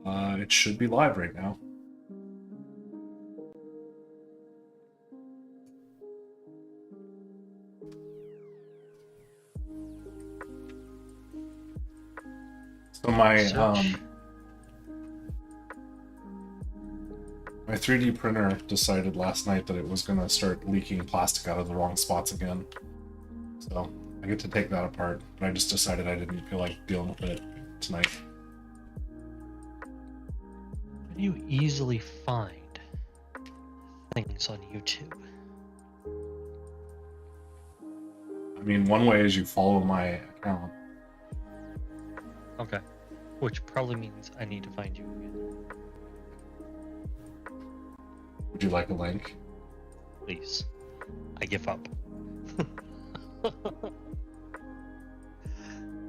It should be live right now. So Search. my 3D printer decided last night that it was gonna start leaking plastic out of the wrong spots again. So I get to take that apart, but I just decided I didn't feel like dealing with it tonight. You easily find things on YouTube. I mean, one way is you follow my account. Okay. Which probably means I need to find you again. Would you like a link? Please. I give up.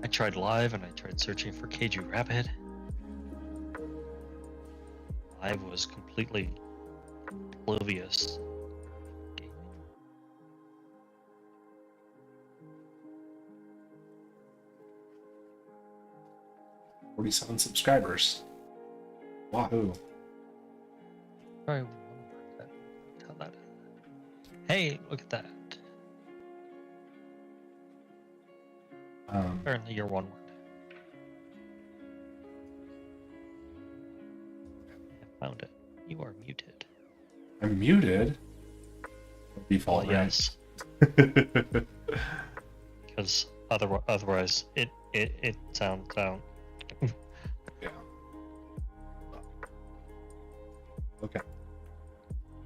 I tried live and I tried searching for Keiju Rabbit. Live was completely oblivious. 47 subscribers. Wahoo. Sorry, tell that. Hey, look at that. Apparently you're one word. I found it. You are muted. I'm muted? Default, Well, right? yes. Because otherwise it sounds down. Yeah. Okay.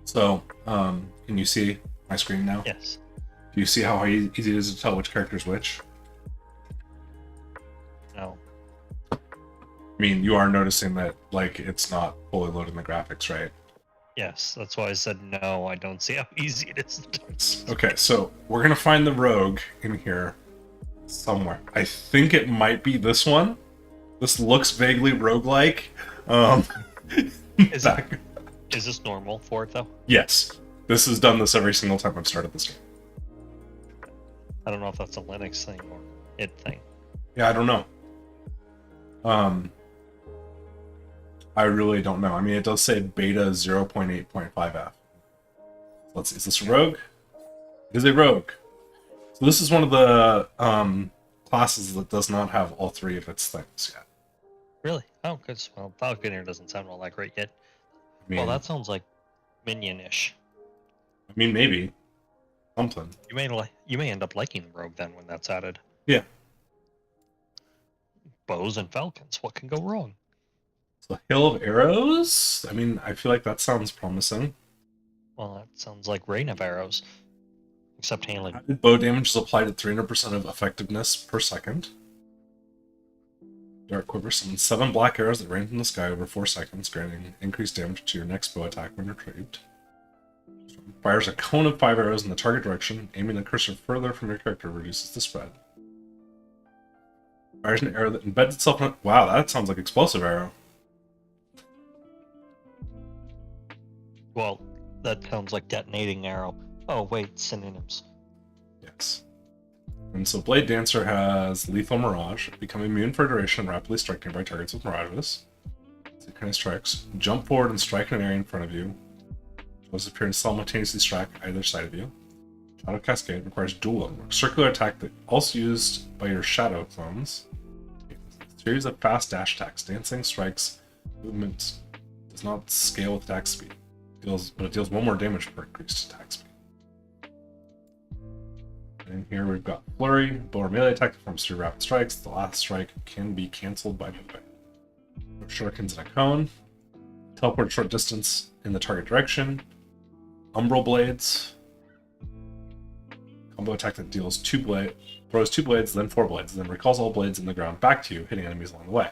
So, can you see my screen now? Yes. Do you see how easy it is to tell which character is which? No. I mean, you are noticing that, like, it's not fully loading the graphics, right? Yes, that's why I said no. I don't see how easy it is to do. Okay, so we're gonna find the rogue in here somewhere. I think it might be this one. This looks vaguely roguelike. Is this normal for it though? Yes. This has done this every single time I've started this game. I don't know if that's a Linux thing or it thing. Yeah, I don't know. I really don't know. I mean, it does say beta 0.8.5F. Let's see, is this a rogue? It is a rogue. So this is one of the classes that does not have all three of its things yet. Really? Oh, because well, Falconer doesn't sound all that great yet. I mean, Well, that sounds like minion-ish. maybe something. You may end up liking Rogue then when that's added. Yeah. Bows and falcons. What can go wrong? So Hail of Arrows? I mean, I feel like that sounds promising. Well, that sounds like Rain of Arrows, except hailing. Added bow damage is applied at 300% of effectiveness per second. Dark Quiver summons 7 black arrows that rain from the sky over 4 seconds, granting increased damage to your next bow attack when retrieved. Fires a cone of 5 arrows in the target direction, aiming the cursor further from your character reduces the spread. Fires an arrow that embeds itself in a... Wow, that sounds like explosive arrow. Well, that sounds like detonating arrow. Oh wait, synonyms. Yes. And so Blade Dancer has Lethal Mirage, become immune for a duration and rapidly strike nearby targets with mirages. Synchronous strikes. Jump forward and strike an area in front of you. Those appear and simultaneously strike either side of you. Shadow Cascade requires dual unlock. Circular attack that also used by your shadow clones. A series of fast dash attacks. Dancing strikes. Movement does not scale with attack speed. But it deals 1 more damage per increased attack speed. And here we've got Flurry, bow or melee attack that forms 3 rapid strikes. The last strike can be cancelled by movement. Shurikens in a cone. Teleport a short distance in the target direction. Umbral Blades. Combo attack that deals throws 2 blades, then 4 blades, then recalls all blades in the ground back to you, hitting enemies along the way.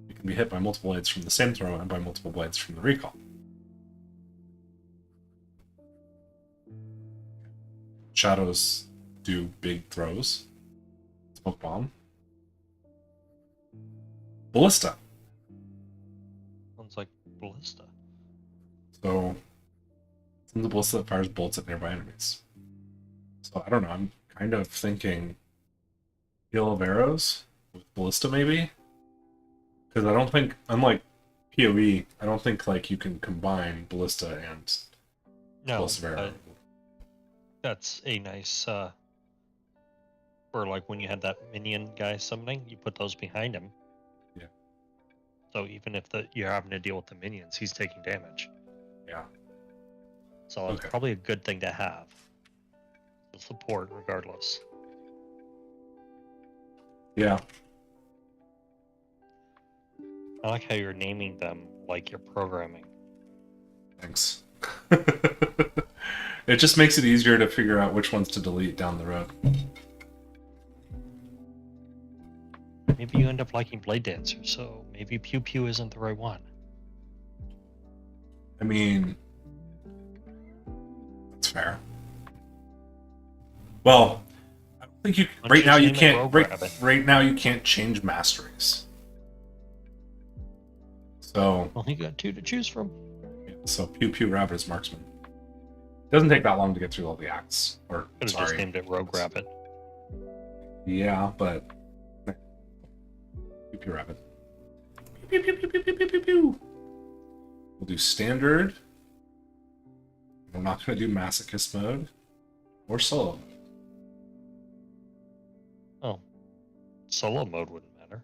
You can be hit by multiple blades from the same throw and by multiple blades from the recall. Shadows do big throws. Smoke Bomb. Ballista. Sounds like ballista. So, it's the ballista that fires bolts at nearby enemies. So, I don't know, I'm kind of thinking Hail of Arrows with ballista maybe? Because I don't think, unlike PoE, I don't think like you can combine ballista and No, explosive arrow. that's a nice for like when you had that minion guy summoning, you put those behind him. Yeah. So even if you're having to deal with the minions, he's taking damage. Yeah. So it's Okay. probably a good thing to have. The support regardless. Yeah. I like how you're naming them like you're programming. Thanks. It just makes it easier to figure out which ones to delete down the road. Maybe you end up liking Blade Dancer, so maybe Pew Pew isn't the right one. I mean, that's fair. Well, I don't think you Why don't right you now just you name it can't Rogue right, Rabbit? right now you can't change masteries. So Well, you got two to choose from. Pew Pew Rabbit is marksman. It doesn't take that long to get through all the acts. Or Could have just sorry. named it Rogue Rabbit. Yeah, but Pew Pew Rabbit. Pew pew pew pew pew pew pew pew. We'll do standard. We're not going to do masochist mode or solo. Oh, solo mode wouldn't matter.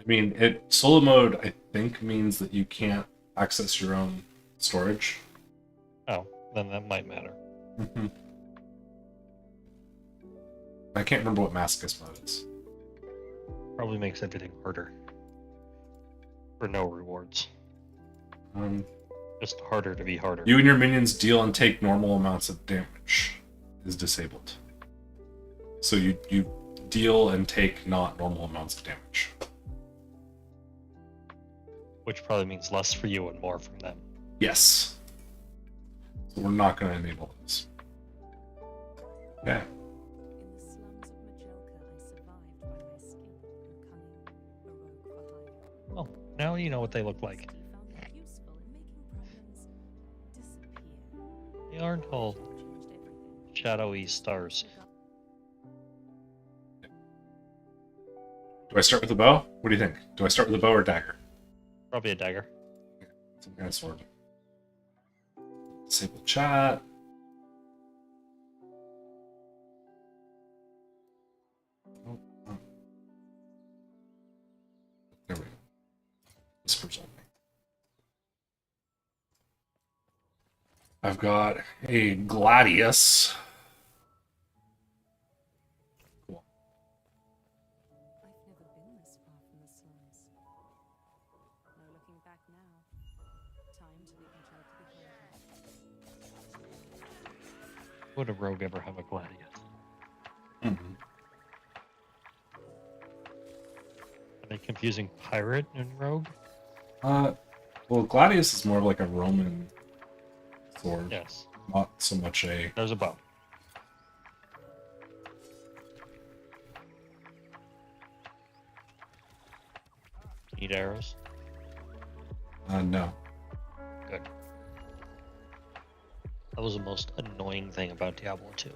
I mean, solo mode I think means that you can't access your own storage. Oh, then that might matter. Mm-hmm. I can't remember what masochist mode is. Probably makes everything harder. For no rewards. Just harder to be harder. You and your minions deal and take normal amounts of damage is disabled. So you deal and take not normal amounts of damage. Which probably means less for you and more from them. Yes. So we're not going to enable those. Okay. In the slums of Majelka, I survived by my skill and cunning, a rogue for hire. Oh, now you know what they look like. City found me useful in making problems disappear. They aren't all Changed everything. shadowy stars. Do I start with the bow? What do you think? Do I start with the bow or dagger? Probably a dagger. Some kind of sword. Disable chat. Oh, oh. There we go. Whispers only. I've got a Gladius. Cool. I've never been this far from the slums. No looking back now. Time to leave Majelka behind. Would a rogue ever have a gladius? Mm-hmm. Are they confusing pirate and rogue? Well, Gladius is more of like a Roman sword, Yes. not so much a. There's a bow. Need arrows? No. Good. That was the most annoying thing about Diablo 2.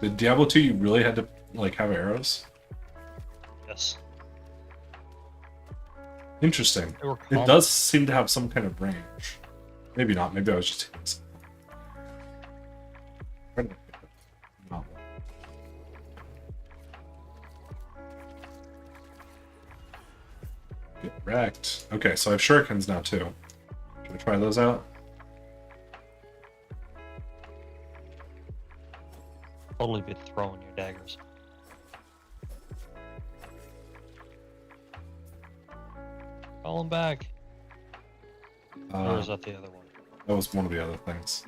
Did Diablo 2 you really had to like have arrows? Yes. Interesting. They were It common. does seem to have some kind of range. Maybe not. Maybe I was just hitting something. No. Get wrecked. Okay, so I have shurikens now too. Should I try those out? Totally be throwing your daggers. Call him back. Or is that the other one? That was one of the other things.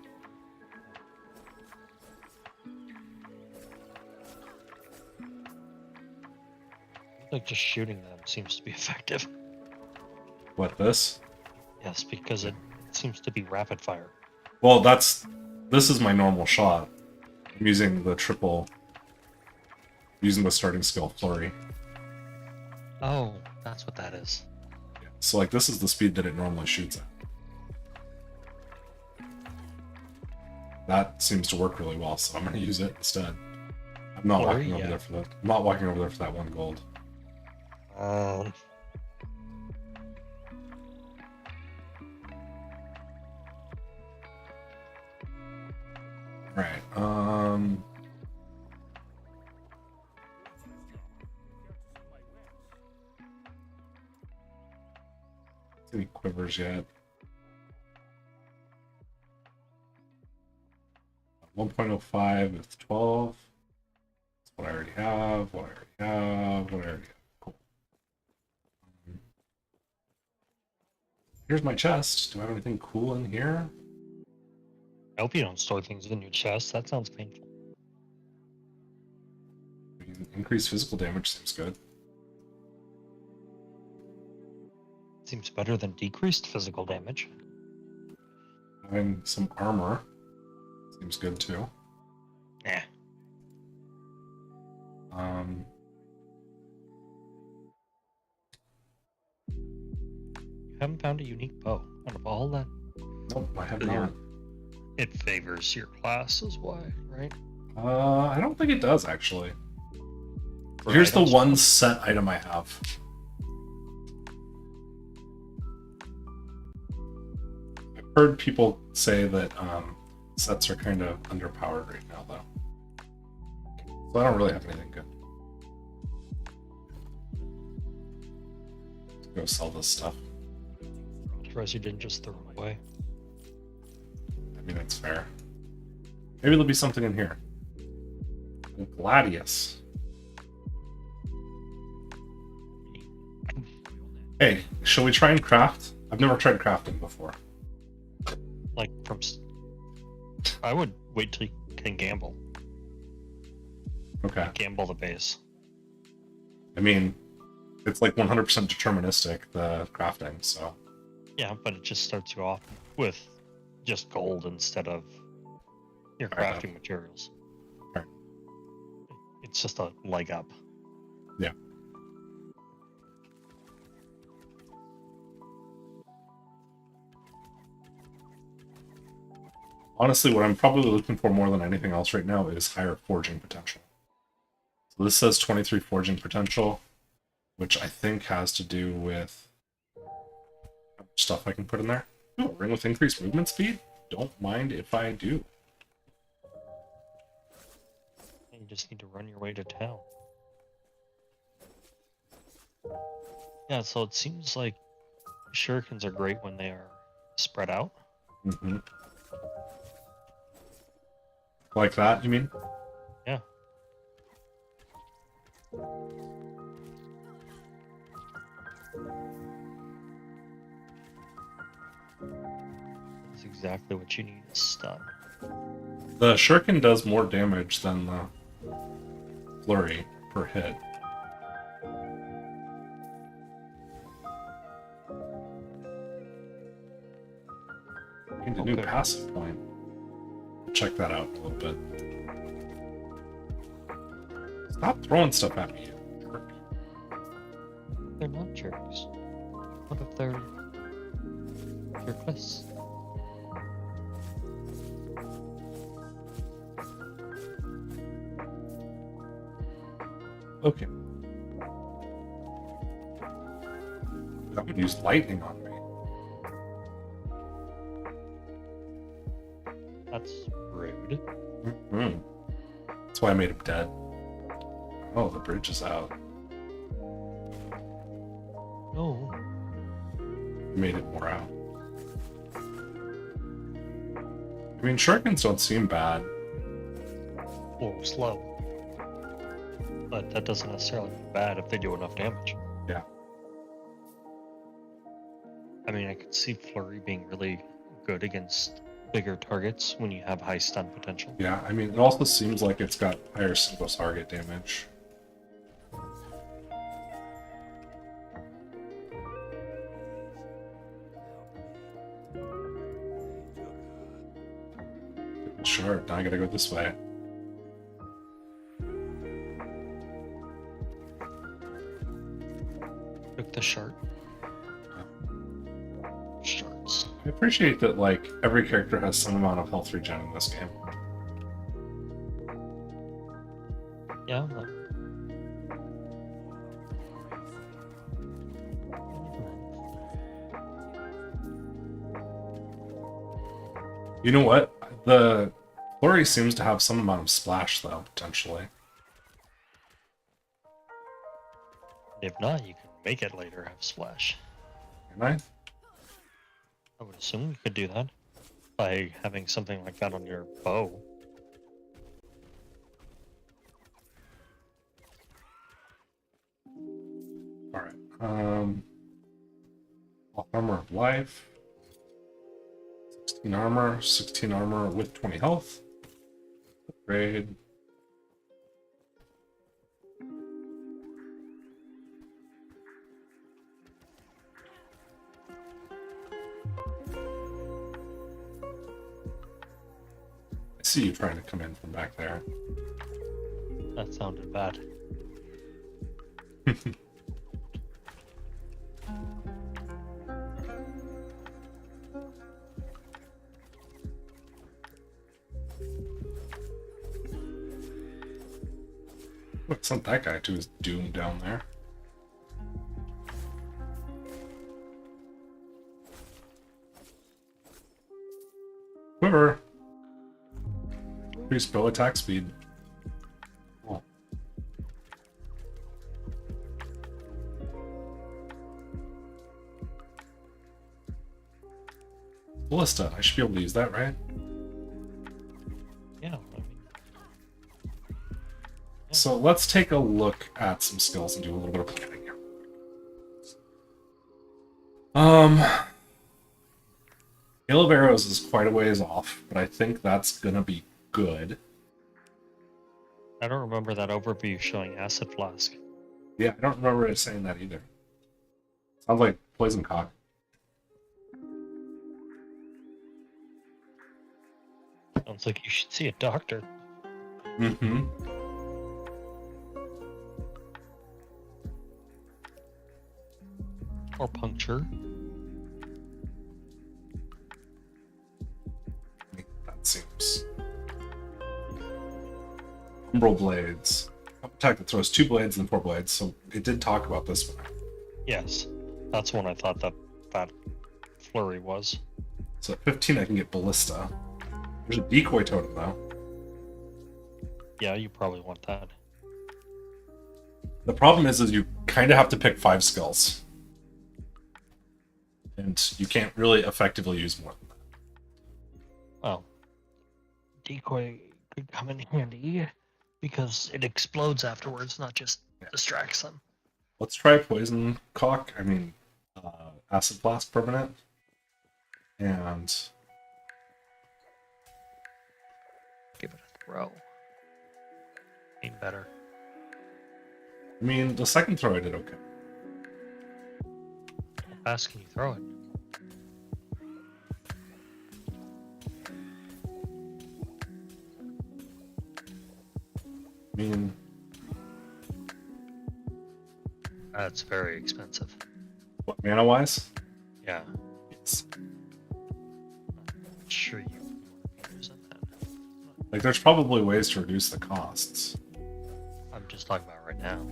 Like just shooting them seems to be effective. What, this? Yes, because it seems to be rapid fire. Well, this is my normal shot. I'm using the triple, using the starting skill flurry. Oh, that's what that is. Yeah. So like this is the speed that it normally shoots at. That seems to work really well, so I'm going to use it instead. I'm not Flurry, walking over yeah. there for that. I'm not walking over there for that 1 gold. Alright, any quivers yet? 1.05 with 12. That's what I already have, what I already have, what I already have. Cool. Here's my chest. Do I have anything cool in here? I hope you don't store things in your chest. That sounds painful. I mean, increased physical damage seems good. Seems better than decreased physical damage. Having some armor seems good too. Yeah. You haven't found a unique bow out of all that. Nope, I have Your- not. It favors your class, is why, right? I don't think it does actually. For Here's the items? one set item I have. I've heard people say that sets are kind of underpowered right now, though. So I don't really have anything good. Let's go sell this stuff. I'm surprised you didn't just throw it away. I mean, it's fair. Maybe there'll be something in here. Gladius. Hey, shall we try and craft? I've never tried crafting before. Like I would wait till you can gamble. Okay. Gamble the base. I mean, it's like 100% deterministic, the crafting, so. Yeah, but it just starts you off with just gold instead of your Fair enough. crafting materials. Fair. It's just a leg up. Yeah. Honestly, what I'm probably looking for more than anything else right now is higher forging potential. So this says 23 forging potential, which I think has to do with stuff I can put in there. Ooh, ring with increased movement speed? Don't mind if I do. You just need to run your way to town. Yeah, so it seems like shurikens are great when they are spread out. Mm-hmm. Like that, you mean? Yeah. That's exactly what you need is stun. The shuriken does more damage than the flurry per hit. Gained a new Okay. passive point. Check that out a little bit. Stop throwing stuff at me, you jerk. They're not jerks. What if they're jerkless? Okay. That would use lightning on me. That's rude. Mm-hmm. That's why I made him dead. Oh, the bridge is out. No. Made it more out. I mean, shurikens don't seem bad. Or slow. But that doesn't necessarily mean bad if they do enough damage. Yeah. I mean, I could see Flurry being really good against bigger targets when you have high stun potential. Yeah, I mean, it also seems like it's got higher single target damage. Sure, now I gotta go this way. Took the shard. Shards. I appreciate that, like, every character has some amount of health regen in this game. Yeah, like... You know what? The Flurry seems to have some amount of splash, though, potentially. If not, you can make it later have splash. Can I? I would assume you could do that by having something like that on your bow. Alright. Armor of Life. 16 armor with 20 health. Upgrade. I see you trying to come in from back there. That sounded bad. What sent that guy to his doom down there? Quiver. Increase bow attack speed. Oh. Ballista. I should be able to use that, right? Yeah, I mean, So let's take a look at some skills and do a little bit of planning here. Hail of Arrows is quite a ways off, but I think that's gonna be good. I don't remember that overview showing Acid Flask. Yeah, I don't remember it saying that either. Sounds like Poison Cock. Sounds like you should see a doctor. Mm-hmm. Or puncture. That seems. Umbral Blades. Attack that throws 2 blades and 4 blades, so it did talk about this one. Yes, that's one I thought that flurry was. So at 15 I can get Ballista. There's a decoy totem though. Yeah, you probably want that. The problem is you kind of have to pick 5 skills. And you can't really effectively use more than that. Well, decoy could come in handy because it explodes afterwards, not just distracts them. Let's try Poison Cock. Acid Blast permanent. And Give it a throw. Aim better. I mean, the second throw I did okay. How fast can you throw it? I mean, That's very expensive. what, mana wise? Yeah, Yes. I'm sure you want to be using that. Like, there's probably ways to reduce the costs. I'm just talking about right now.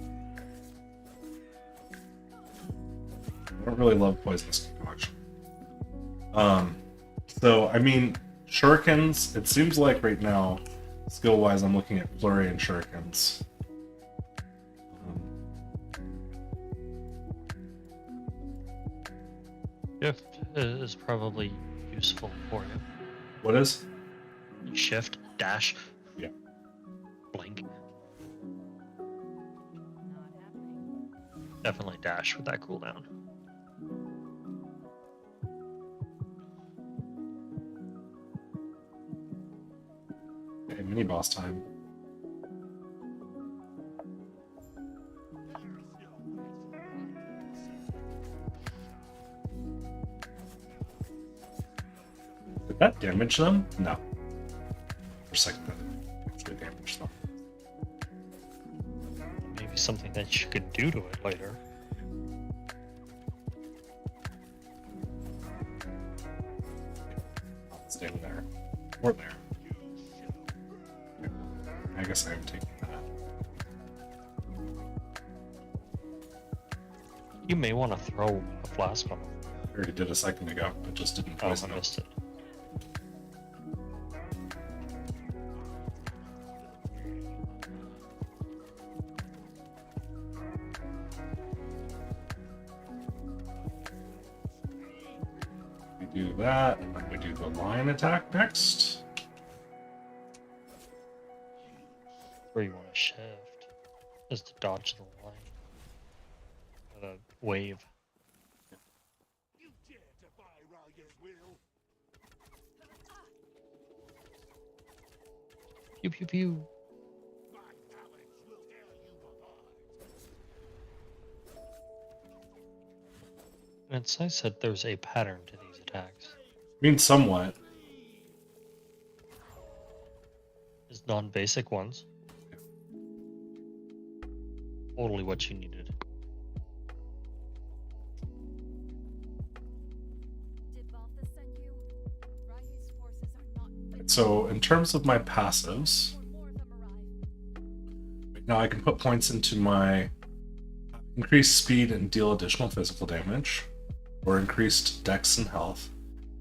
I don't really love Poisonous Concoction. So, I mean, Shurikens, it seems like right now, skill-wise, I'm looking at Flurry and Shurikens. Shift is probably useful for you. What is? Shift, dash, Yeah. blink. Not happening. Definitely dash with that cooldown. Okay, mini boss time. Did that damage them? No. For a second, that actually damaged them. Maybe something that you could do to it later. Staying there. Or there. Okay. I guess I am taking that. You may want to throw a flask on it. I already did a second ago, but just didn't Oh, I poison them. missed it. do that, and then we do the line attack next. Where you want to shift is to dodge the line. The wave. You dare defy Ralya's will? Pew pew pew. My talents will tear you apart. And it's nice that there's a pattern to these attacks. Means somewhat. There's non-basic ones. Totally what you needed. Did Balthus send you? Rai's forces are not fit So in terms of my passives, before more of them arrive. now I can put points into my increased speed and deal additional physical damage, or increased dex and health,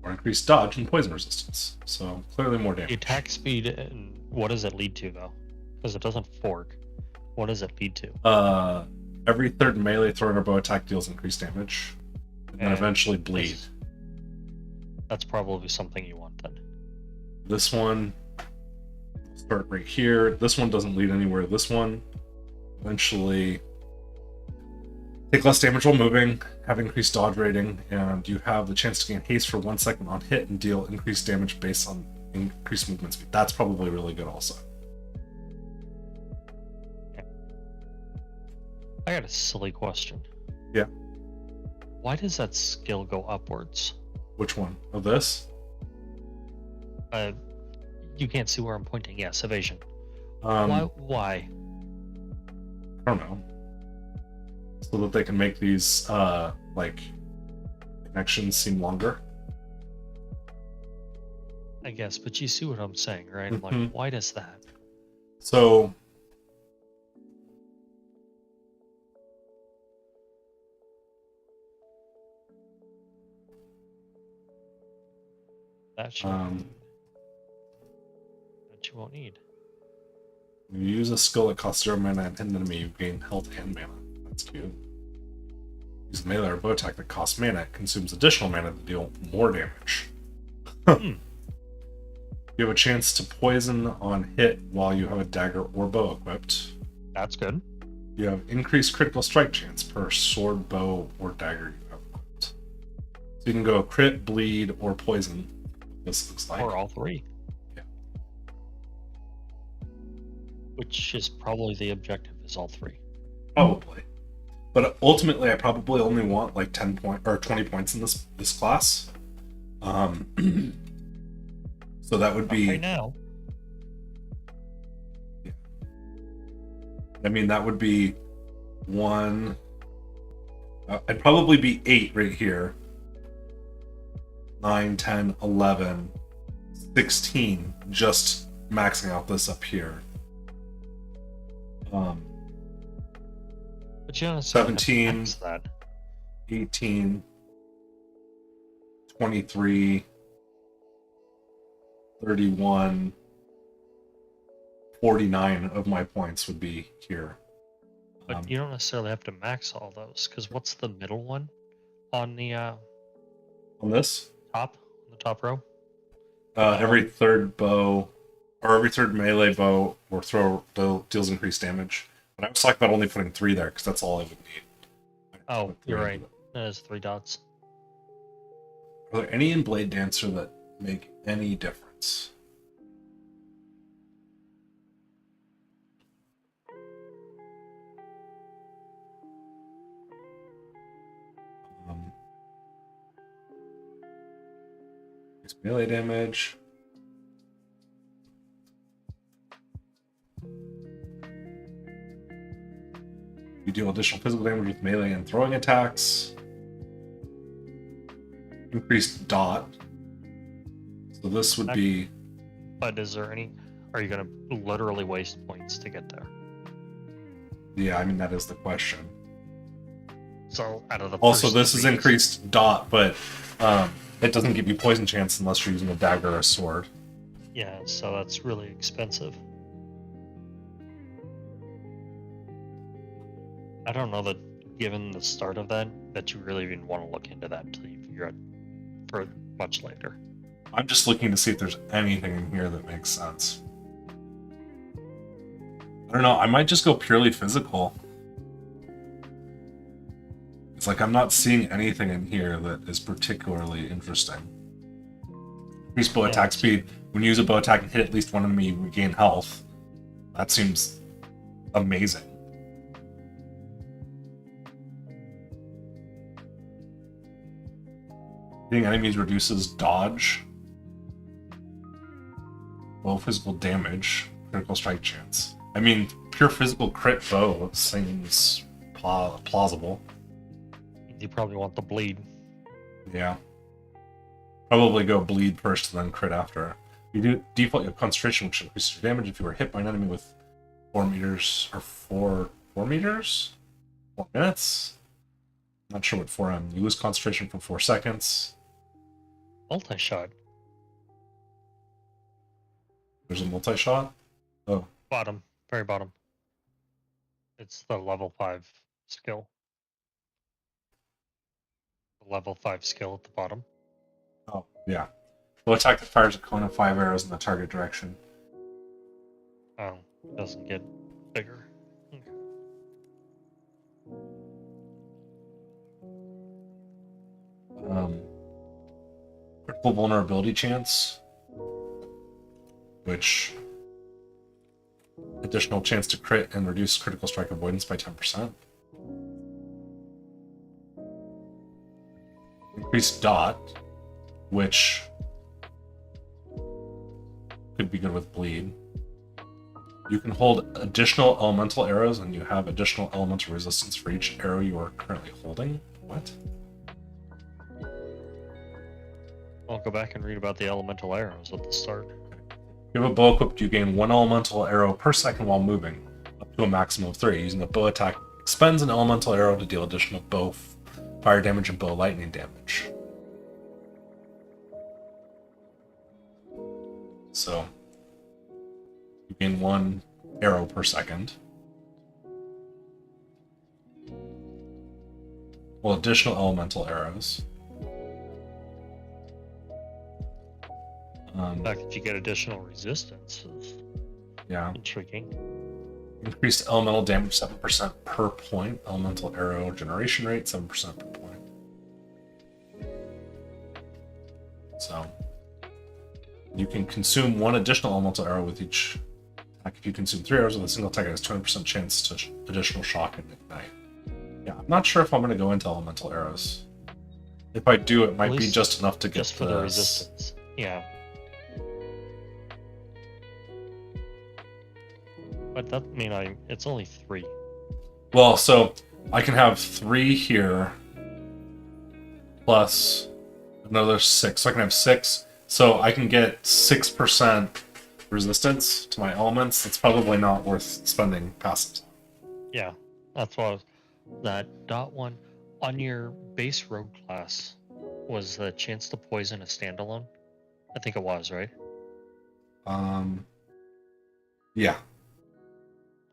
or increased dodge and poison resistance. So clearly more The damage. attack speed, and what does it lead to though? Because it doesn't fork. What does it lead to? Every third melee throwing or bow attack deals increased damage, and then And eventually bleed. That's probably something you want then. This one, start right here. This one doesn't lead anywhere. This one, eventually take less damage while moving, have increased dodge rating, and you have the chance to gain haste for 1 second on hit and deal increased damage based on increased movement speed. That's probably really good also. I got a silly question. Yeah. Why does that skill go upwards? Which one? Of this? You can't see where I'm pointing. Yes, evasion. I Why? don't know. So that they can make these like connections seem longer. I guess, but you see what I'm saying, right? I'm Mhm. like, why does that? So That you, Um, that you won't need. when you use a skill that costs 0 mana and hit an enemy, you gain health and mana. That's cute. Use a melee or bow attack that costs mana, it consumes additional mana to deal more damage. You have a chance to poison on hit while you have a dagger or bow equipped. That's good. You have increased critical strike chance per sword, bow, or dagger you have equipped. So you can go crit, bleed, or poison. This looks like. Or all three. Yeah. Which is probably the objective, is all three. Probably. But ultimately, I probably only want like 10 point or 20 points in this class. So that would be. Right now. I mean, that would be one. I'd probably be 8 right here. 9, 10, 11, 16, just maxing out this up here. But you don't 17. max that. 18, 23, 31, 49 of my points would be here. But you don't necessarily have to max all those, because what's the middle one on the On this, top row? every third bow, or every third melee bow or throw deals increased damage. But I was talking about only putting 3 there, because that's all I would need. Oh, Put 3 you're into right. it. That is 3 dots. Are there any in Blade Dancer that make any difference? Increased melee damage. You deal additional physical damage with melee and throwing attacks. Increased dot. So this would be. But is there any... Are you going to literally waste points to get there? Yeah, I mean, that is the question. So, out of the Also, first this is three- increased dot, but it doesn't give you poison chance unless you're using a dagger or a sword. Yeah, so that's really expensive. I don't know that, given the start of that you really even want to look into that until you figure out for much later. I'm just looking to see if there's anything in here that makes sense. I don't know, I might just go purely physical. It's like I'm not seeing anything in here that is particularly interesting. Increase bow attack speed. When you use a bow attack and hit at least one enemy, you regain health. That seems amazing. Hitting enemies reduces dodge, bow physical damage, critical strike chance. I mean, pure physical crit bow seems plausible. You probably want the bleed. Yeah. Probably go bleed first and then crit after. You do default your concentration, which increases your damage if you were hit by an enemy with 4 meters or 4 meters? 4 minutes? Not sure what 4M. You lose concentration for 4 seconds. Multi-shot. There's a multi-shot? Oh. Bottom. Very bottom. It's the level 5 skill. The level 5 skill at the bottom. Oh, yeah. Bow attack that fires a cone of 5 arrows in the target direction. Oh, it doesn't get bigger. Okay. Critical vulnerability chance, which additional chance to crit and reduce critical strike avoidance by 10%. Increased dot, which could be good with bleed. You can hold additional elemental arrows and you have additional elemental resistance for each arrow you are currently holding. What? I'll go back and read about the elemental arrows at the start. If you have a bow equipped, you gain 1 elemental arrow per second while moving, up to a maximum of 3. Using a bow attack, expends an elemental arrow to deal additional bow fire damage and bow lightning damage. So, you gain 1 arrow per second. Well, additional elemental arrows. The fact that you get additional resistance is Yeah. intriguing. Increased elemental damage 7% per point. Elemental arrow generation rate 7% per point. So you can consume 1 additional elemental arrow with each attack. If you consume 3 arrows with a single attack, it has 20% chance to additional shock and ignite. Yeah, I'm not sure if I'm going to go into elemental arrows. If I do, it might be just enough to get just for the resistance. Yeah. But that it's only 3. Well, so I can have 3 here plus another 6. So I can have 6. So I can get 6% resistance to my elements. That's probably not worth spending passives. Yeah, that's what that dot one on your base rogue class was the chance to poison a standalone. I think it was, right? Yeah.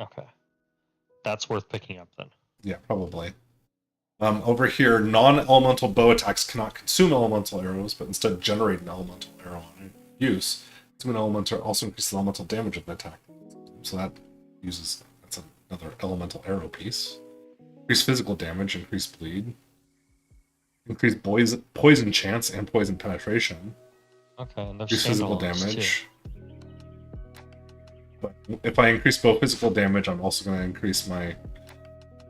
Okay, that's worth picking up then. Yeah, probably. Over here, non-elemental bow attacks cannot consume elemental arrows, but instead generate an elemental arrow on use. Consume an elemental also increases the elemental damage of the attack. So that's another elemental arrow piece. Increase physical damage, increase bleed. Increase poison chance and poison penetration. Okay, and there's Increase physical standalones, damage. But if I increase both physical damage, I'm also going to increase my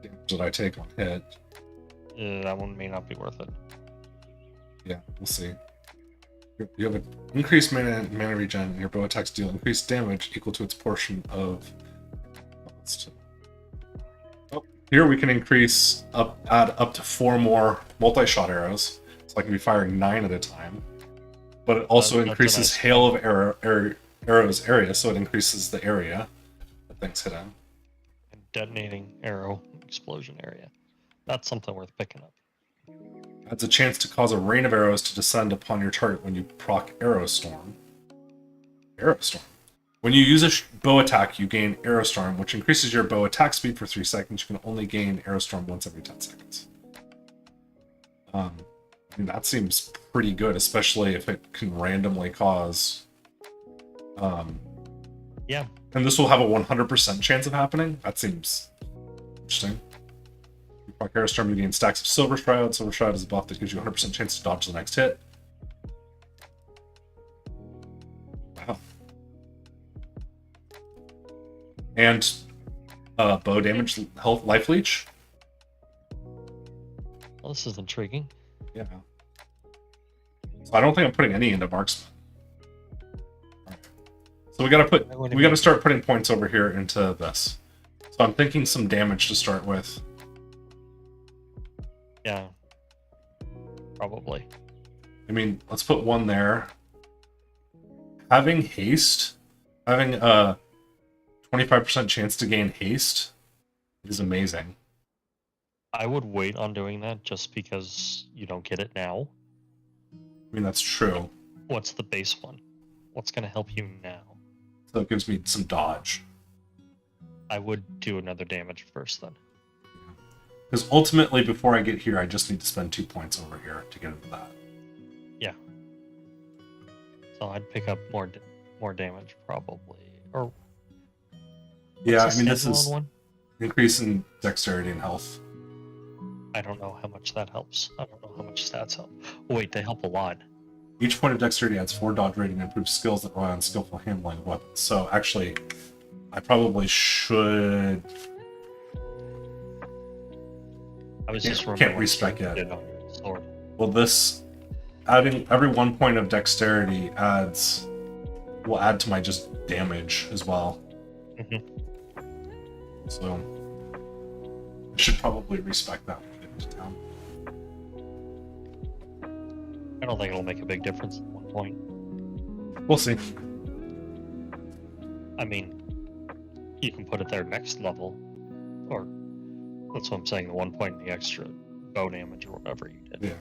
damage that I take on hit. That one may not be worth it. Yeah, we'll see. You have an increased mana regen, and your bow attacks deal increased damage equal to its portion of. Oh, here we can add up to 4 more multi-shot arrows, so I can be firing 9 at a time. But it also increases nice hail of arrows area, so it increases the area that things hit in. And detonating arrow explosion area. That's something worth picking up. Adds a chance to cause a rain of arrows to descend upon your target when you proc Arrowstorm. Arrowstorm. When you use a bow attack, you gain Arrowstorm, which increases your bow attack speed for 3 seconds. You can only gain Arrowstorm once every 10 seconds. I mean, that seems pretty good, especially if it can randomly cause. Yeah. And this will have a 100% chance of happening? That seems interesting. You proc Aerostorm, you gain stacks of Silver Shroud. Silver Shroud is a buff that gives you a 100% chance to dodge the next hit. Wow. And bow damage, health, life leech. Well, this is intriguing. Yeah. So I don't think I'm putting any into marksman. So we gotta start putting points over here into this. So I'm thinking some damage to start with. Yeah. Probably. I mean, let's put one there. Having haste, having a 25% chance to gain haste is amazing. I would wait on doing that just because you don't get it now. I mean, that's true. What's the base one? What's going to help you now? So it gives me some dodge. I would do another damage first then. Because ultimately, before I get here, I just need to spend 2 points over here to get into that. Yeah. So I'd pick up more damage probably. Or Yeah, what's I the mean, this is standalone one? increase in dexterity and health. I don't know how much that helps. I don't know how much stats help. Oh, wait, they help a lot. Each point of dexterity adds 4 dodge rating and improves skills that rely on skillful handling of weapons. So actually, I probably should. I was Can't- just can't remembering respec you it. did on your sword. Well, this adding every 1 point of dexterity will add to my just damage as well. Mhm. So I should probably respect that when we get into town. I don't think it'll make a big difference at 1 point. We'll see. I mean, you can put it there next level, or that's what I'm saying, the 1 point in the extra bow damage or whatever you did. Yeah.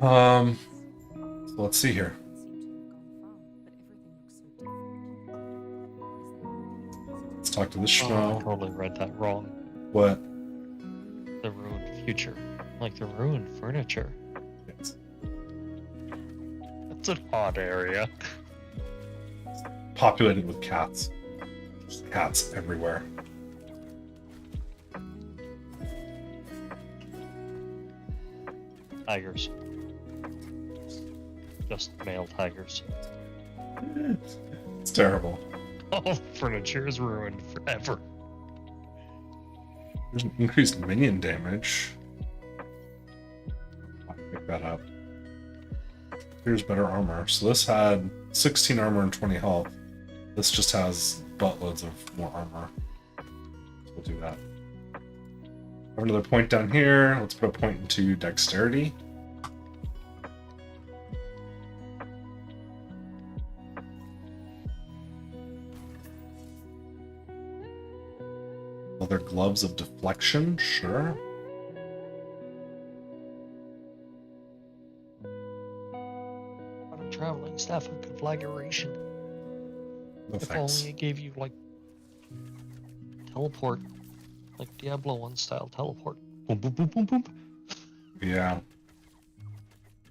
So let's see here. Let's talk to this Oh, I schmo. totally read that wrong. What? The ruined future. Like the ruined furniture. Yes. That's an odd area. Populated with cats. Just cats everywhere. Tigers. Just male tigers. It's terrible. All furniture is ruined forever. There's an increased minion damage. I'll pick that up. Here's better armor. So this had 16 armor and 20 health. This just has buttloads of more armor. So we'll do that. Have another point down here. Let's put a point into dexterity. Leather gloves of deflection, sure. What a traveling staff of conflagration. No If thanks. only it gave you like teleport, like Diablo 1 style teleport. Boom, boom, boom, boom, boom. Yeah.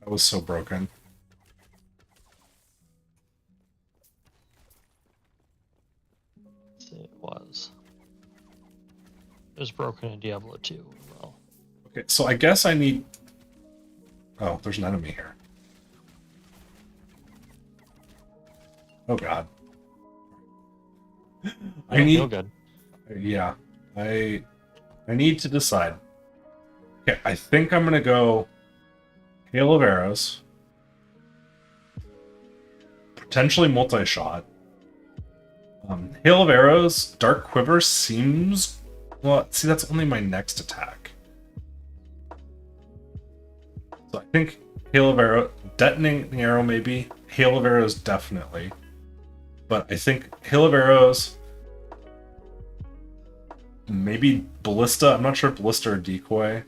That was so broken. It was. It was broken in Diablo 2 as well. Okay, so I guess I need... Oh, there's an enemy here. Oh god. I Feel need... good. Yeah. I need to decide. Okay, I think I'm gonna go Hail of Arrows. Potentially multi-shot. Hail of Arrows, Dark Quiver seems... Well, see, that's only my next attack. So I think Hail of Arrow... Detonating Arrow, maybe. Hail of Arrows, definitely. But I think Hail of Arrows... Maybe Ballista. I'm not sure if Ballista or Decoy.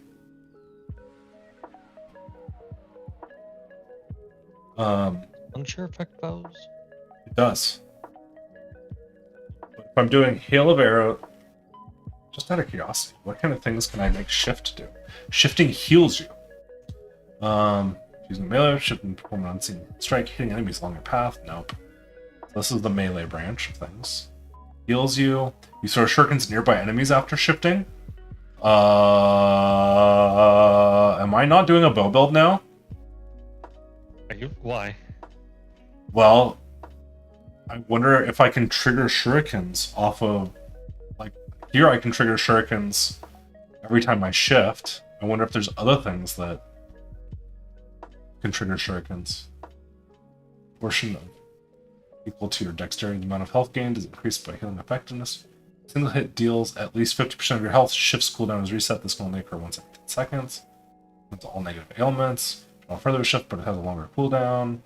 Puncture effect bows? It does. If I'm doing Hail of Arrow, just out of curiosity, what kind of things can I make Shift do? Shifting heals you. Using melee, shifting, perform an unseen strike, hitting enemies along your path. Nope. This is the melee branch of things. Heals you. You throw shurikens nearby enemies after shifting. Am I not doing a bow build now? Are you? Why? Well, I wonder if I can trigger shurikens off of, like, here I can trigger shurikens every time I shift. I wonder if there's other things that can trigger shurikens. Portion of equal to your dexterity. The amount of health gained is increased by healing effectiveness. Single hit deals at least 50% of your health. Shift's cooldown is reset. This can only occur once every 10 seconds. It's all negative ailments. I'll further shift, but it has a longer cooldown.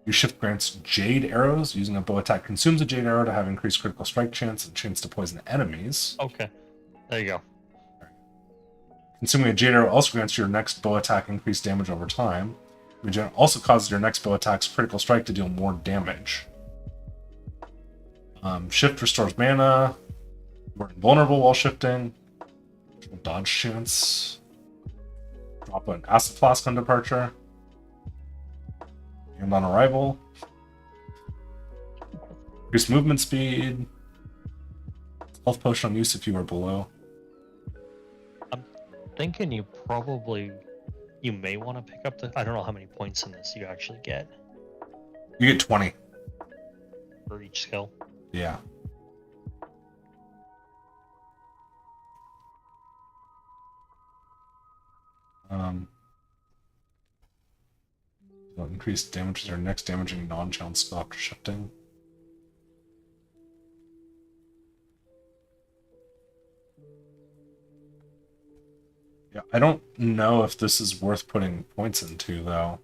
Your shift grants Jade arrows. Using a bow attack consumes a Jade arrow to have increased critical strike chance and chance to poison enemies. Okay. There you go. Consuming a Jade arrow also grants your next bow attack increased damage over time. Which also causes your next bow attack's critical strike to deal more damage. Shift restores mana. You are invulnerable while shifting. Dodge chance. Drop an acid flask on departure. And on arrival. Increase movement speed. Health potion on use if you are below. I'm thinking you may want to pick up the. I don't know how many points in this you actually get You get 20. for each skill. Yeah. Increased damage to their next damaging non-challenge skill after shifting. Yeah, I don't know if this is worth putting points into, though.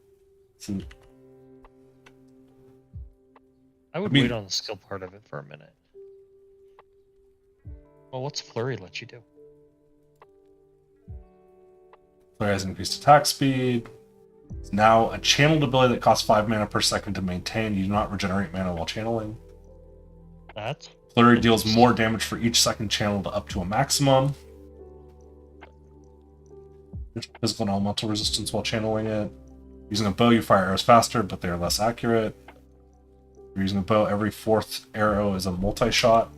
I would wait on the skill part of it for a minute. Well, what's Flurry let you do? Flurry has increased attack speed. It's now a channeled ability that costs 5 mana per second to maintain. You do not regenerate mana while channeling. That's Flurry deals more damage for each second channeled up to a maximum. Physical and elemental resistance while channeling it. Using a bow, you fire arrows faster, but they are less accurate. You're using a bow, every 4th arrow is a multi-shot.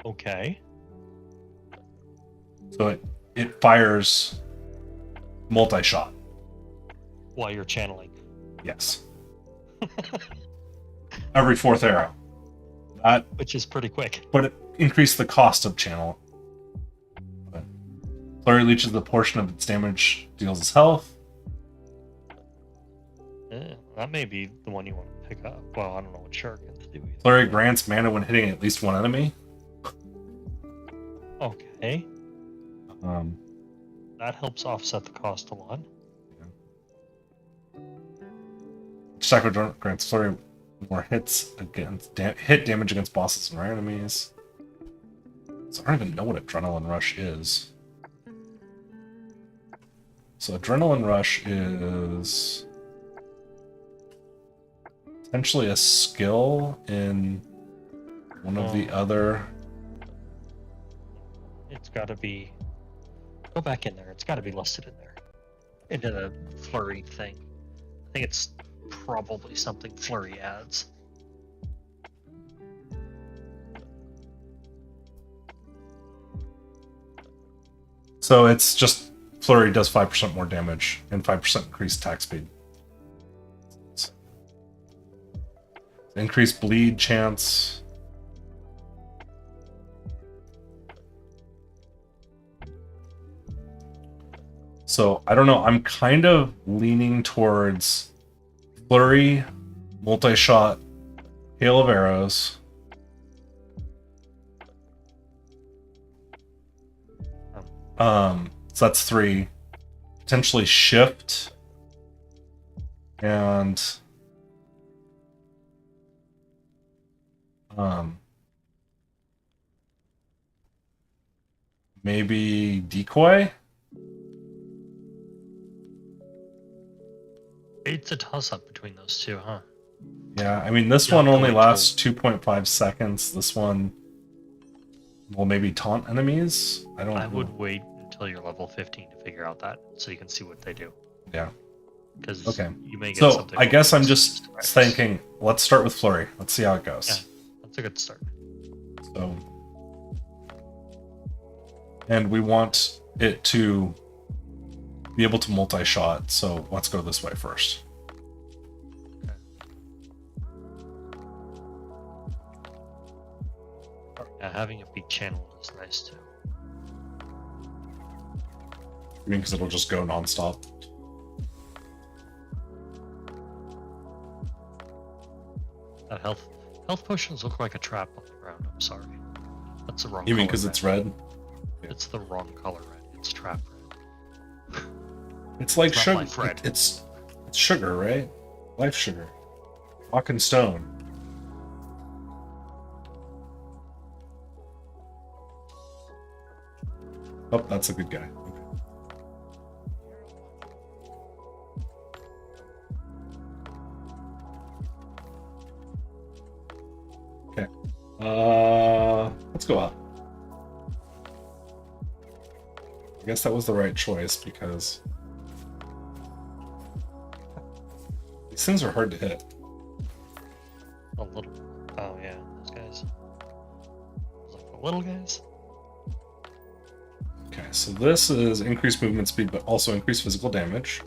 okay. So it fires multi-shot. While you're channeling. Yes. Every 4th arrow. That, Which is pretty quick. but it increased the cost of channel. But Flurry leeches the portion of its damage deals its health. That may be the one you want to pick up. Well, I don't know what shurikens do. Either. Flurry grants mana when hitting at least one enemy. Okay. Um, That helps offset the cost a lot. Psycho grants Flurry more hits against hit damage against bosses and rare enemies. So I don't even know what Adrenaline Rush is. So Adrenaline Rush is potentially a skill in one of the other. It's got to be. Go back in there. It's got to be listed in there. Into the Flurry thing. I think it's probably something Flurry adds. So it's just Flurry does 5% more damage and 5% increased attack speed. Increased bleed chance. So I don't know. I'm kind of leaning towards Flurry, multi-shot, hail of arrows. So that's 3. Potentially shift. And maybe decoy. It's a toss-up between those two, huh? Yeah, I mean, this Not one only going lasts 2.5 seconds. This one will maybe taunt enemies. I don't I would know. wait until you're level 15 to figure out that, so you can see what they do. Yeah. Because Okay. you may get So something. I guess like I'm just strikes. thinking, let's start with Flurry. Let's see how it goes. Yeah, that's a good start. So, and we want it to be able to multi-shot. So let's go this way first. Yeah, having it be channeled is nice too. I mean, because it'll just go nonstop. That health potions look like a trap on the ground. I'm sorry. That's the wrong. You mean color because red. it's red? It's the wrong color red. It's trap red. It's like It's not sugar. life red. It's sugar, right? Life sugar. Rock and stone. Oh, that's a good guy. Okay. Let's go up. I guess that was the right choice because these things are hard to hit. A little. Oh yeah, those guys. Like the little guys. Okay, so this is increased movement speed, but also increased physical damage.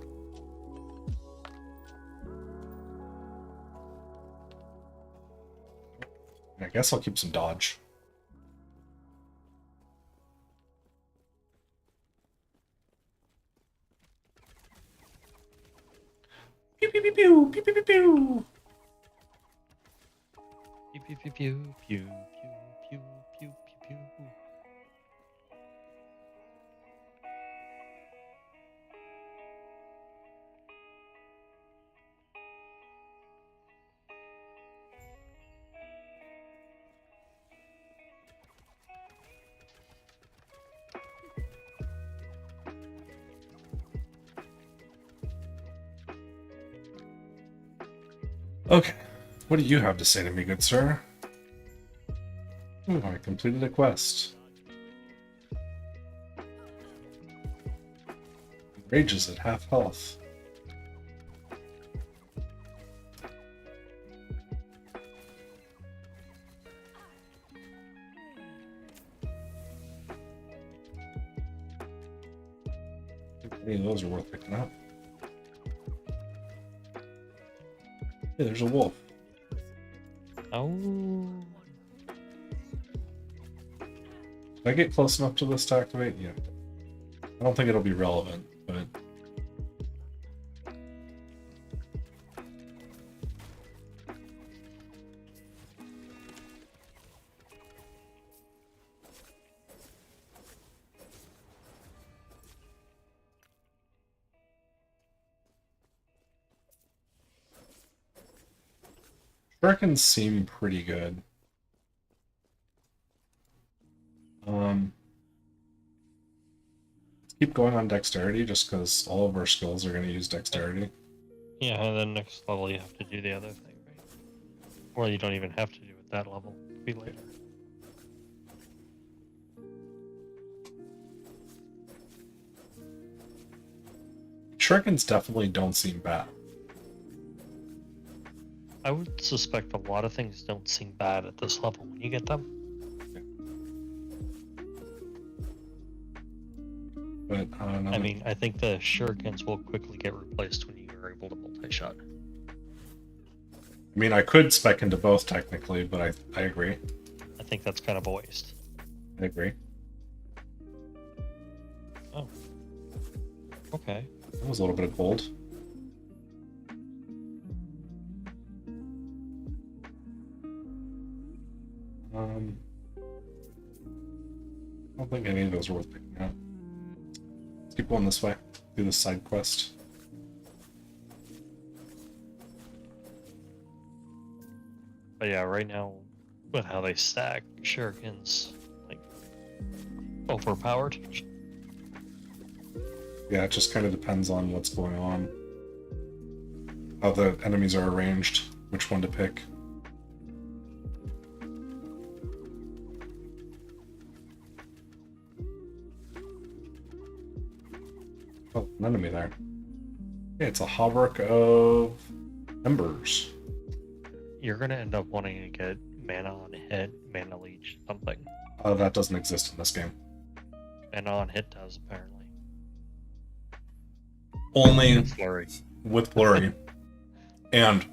I guess I'll keep some dodge. Pew pew pew pew pew pew pew pew. Pew pew pew pew pew pew pew pew pew. Okay, what do you have to say to me, good sir? Ooh, I completed a quest. Rage is at half health. Any of those are worth picking up. Hey, there's a wolf. Oh. Did I get close enough to this to activate? Yeah. I don't think it'll be relevant, but... Shurikens seem pretty good. Let's keep going on dexterity just because all of our skills are going to use dexterity. Yeah, and then next level you have to do the other thing, right? Or you don't even have to do it that level. It'll be later. Shurikens definitely don't seem bad. I would suspect a lot of things don't seem bad at this level when you get them. But I don't know. I mean, I think the shurikens will quickly get replaced when you are able to multi-shot. I mean, I could spec into both technically, but I agree. I think that's kind of a waste. I agree. Oh. Okay. That was a little bit of gold. I don't think any of those are worth picking up. Let's keep going this way. Do the side quest. But yeah, right now, with how they stack, shurikens, like, overpowered. Yeah, it just kind of depends on what's going on. How the enemies are arranged. which one to pick. Oh, an enemy there. Yeah, it's a hauberk of embers. You're gonna end up wanting to get mana on hit, mana leech, something. That doesn't exist in this game. Mana on hit does apparently. Only Flurry. with flurry. And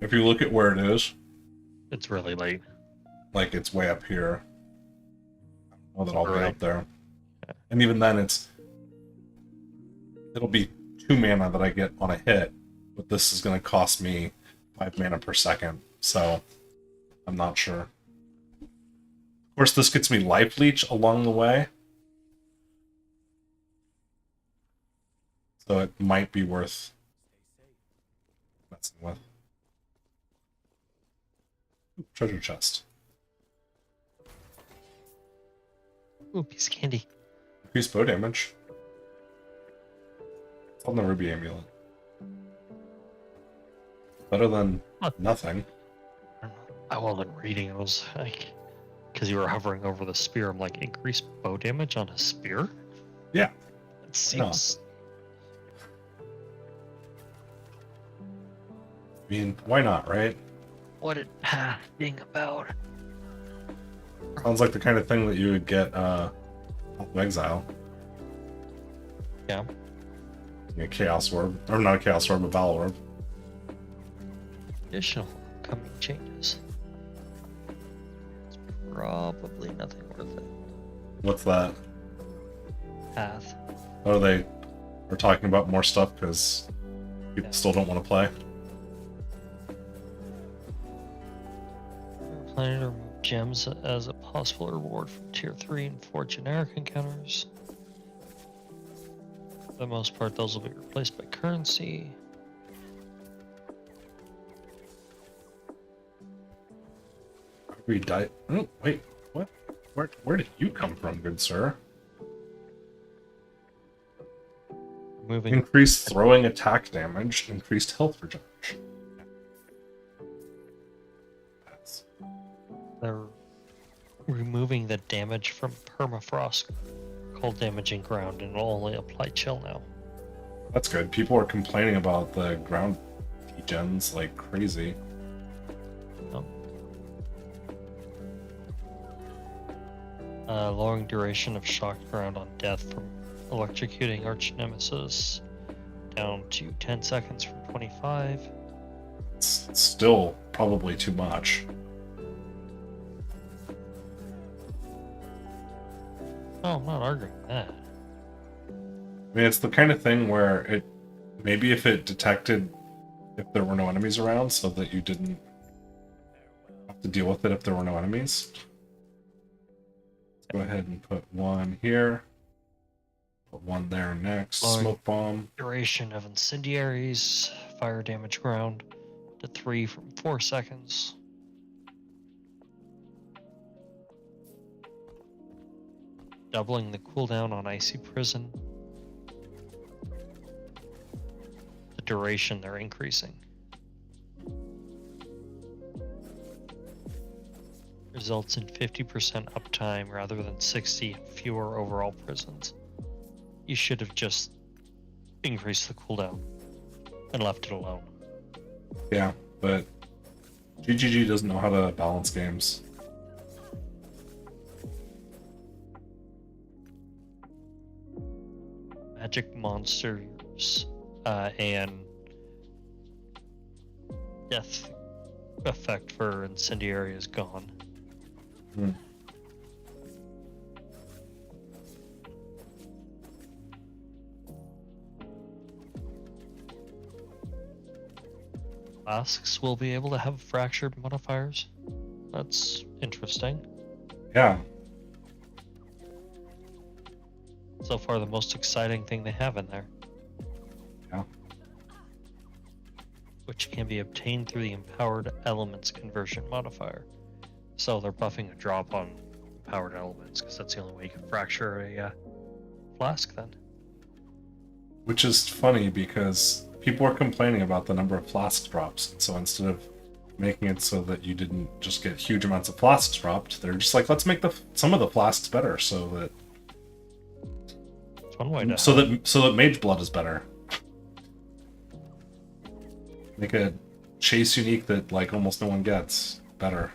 if you look at where it is, It's really late. like it's way up here. Oh, that all the way Right. up there. And even then it'll be 2 mana that I get on a hit, but this is gonna cost me 5 mana per second, so I'm not sure. Of course, this gets me life leech along the way. So it might be worth messing with. Ooh, treasure chest. Ooh, piece of candy. Increased bow damage. It's on the ruby amulet. Better than Huh. nothing. I wasn't reading. I was like, because you were hovering over the spear. I'm like, increased bow damage on a spear? Yeah. It seems. I mean, why not, right? What it thing about? Sounds like the kind of thing that you would get off of Exile. Yeah. A Chaos Orb. Or not a Chaos Orb, a Battle Orb. Additional upcoming changes. It's probably nothing worth it. What's that? Path. Oh, they are talking about more stuff because people Yeah. still don't want to play. We're planning to remove gems as a possible reward from tier 3 and 4 generic encounters. For the most part, those will be replaced by currency. We died. Oh, wait. What? Where did you come from, good sir? Removing Increased throwing attack damage, increased health regeneration. That's- They're removing the damage from permafrost, cold damaging ground, and will only apply chill now. That's good. People are complaining about the ground gens like crazy. Lowering duration of shocked ground on death from electrocuting arch nemesis down to 10 seconds from 25. It's still probably too much. Oh, I'm not arguing that. I mean, it's the kind of thing where it maybe if it detected if there were no enemies around, so that you didn't have to deal with it if there were no enemies. Let's go ahead and put one here. Put one there next. Lowering- Smoke bomb. Duration of incendiaries, fire damage ground to 3 from 4 seconds. Doubling the cooldown on icy prison. The duration they're increasing. Results in 50% uptime rather than 60 fewer overall prisons. You should have just increased the cooldown and left it alone. Yeah, but GGG doesn't know how to balance games. Magic monsters and death effect for incendiary is gone. Hmm. Flasks will be able to have fractured modifiers. That's interesting. Yeah, So far, the most exciting thing they have in there. Yeah. Which can be obtained through the empowered elements conversion modifier. So they're buffing a drop on empowered elements because that's the only way you can fracture a flask then. which is funny because people are complaining about the number of flask drops. So instead of making it so that you didn't just get huge amounts of flasks dropped. They're just like, let's make some of the flasks better so that It's one way to help. so that mage blood is better. Make a chase unique that like almost no one gets better.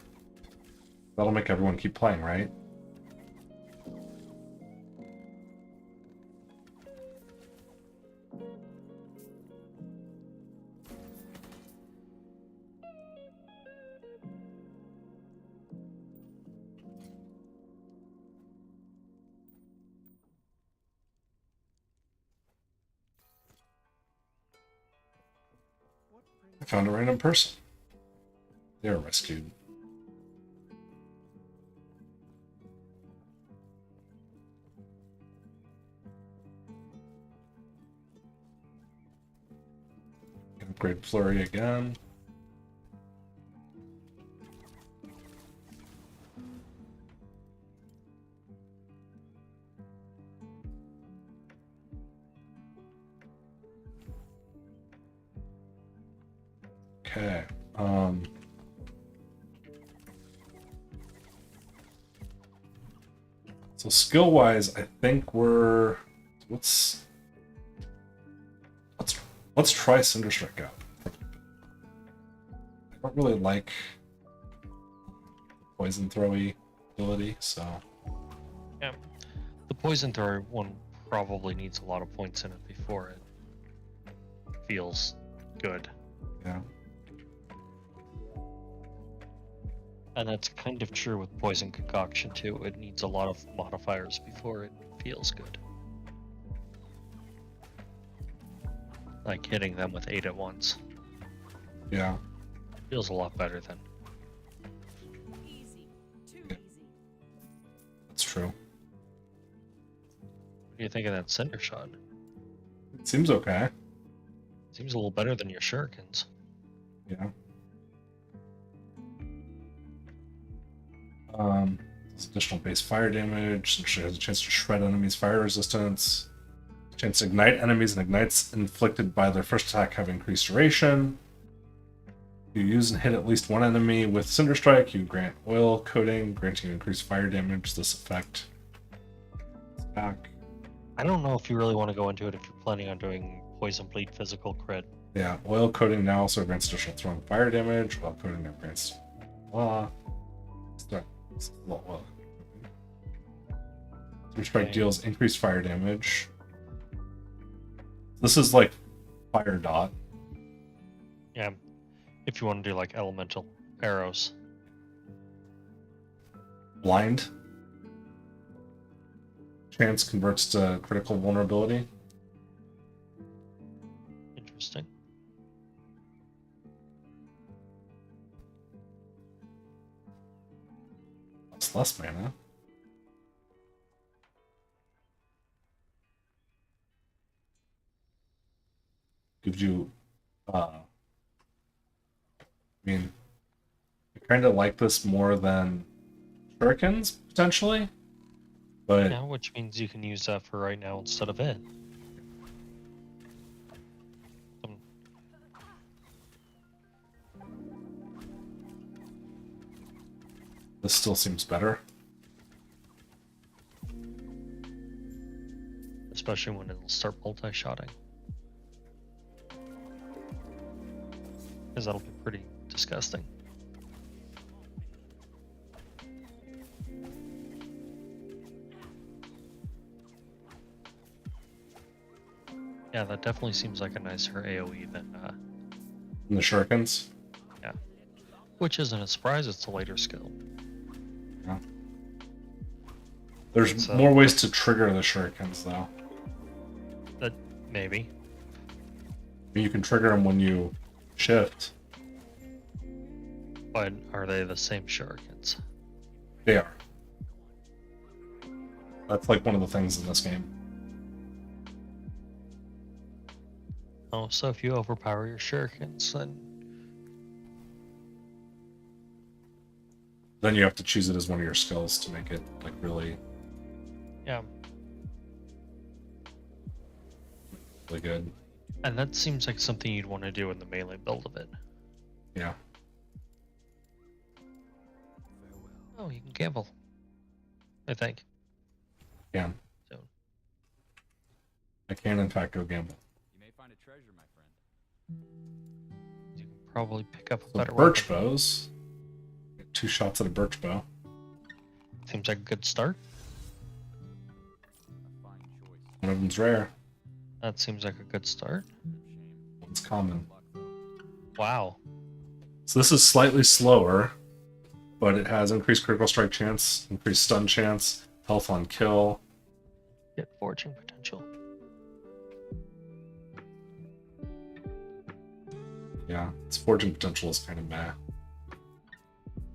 That'll make everyone keep playing, right? I found a random person. They were rescued. Upgrade Flurry again. Okay. So skill-wise, I think we're let's try Cinderstrike out. I don't really like poison throwy ability, so Yeah. The poison thrower one probably needs a lot of points in it before it feels good. yeah. And that's kind of true with poison concoction too. It needs a lot of modifiers before it feels good. Like hitting them with 8 at once Yeah. feels a lot better than. Easy. Too Yeah. easy. That's true. What do you think of that Cinder Shot? It seems okay. Seems a little better than your shurikens. Yeah. There's additional base fire damage. She has a chance to shred enemies' fire resistance. Chance to ignite enemies and ignites inflicted by their first attack have increased duration. You use and hit at least one enemy with Cinder Strike. You grant oil coating, granting increased fire damage. This effect is back. I don't know if you really want to go into it if you're planning on doing poison bleed physical crit. Yeah, oil coating now also grants additional throwing fire damage. Oil coating now grants Cinder Strike Okay. deals increased fire damage. This is like fire dot. Yeah. If you want to do like elemental arrows. Blind. Chance converts to critical vulnerability. Interesting. That's less mana. Gives you I mean, I kind of like this more than shurikens, potentially. But Yeah, which means you can use that for right now instead of it. this still seems better. Especially when it'll start multi-shotting. Because that'll be pretty disgusting. Yeah, that definitely seems like a nicer AoE than, In the shurikens. which isn't a surprise, it's a later skill. There's So- more ways to trigger the shurikens, though. That, maybe. I mean, you can trigger them when you shift. But are they the same shurikens? They are. That's like one of the things in this game. Oh, so if you overpower your shurikens, Then you have to choose it as one of your skills to make it like really, yeah. really good. And that seems like something you'd want to do in the melee build of it. Yeah. Oh, you can gamble. I think. Can. So I can, in fact, go gamble. You may find a treasure, my friend. you can probably pick up a So better birch weapon. bows. Get 2 shots at a birch bow. Seems like a good start. A fine choice. One of them's rare. That seems like a good start. Shame. One's common. Luck, though. Wow. So this is slightly slower, but it has increased critical strike chance, increased stun chance, health on kill. Get fortune potential. Yeah, its fortune potential is kind of meh.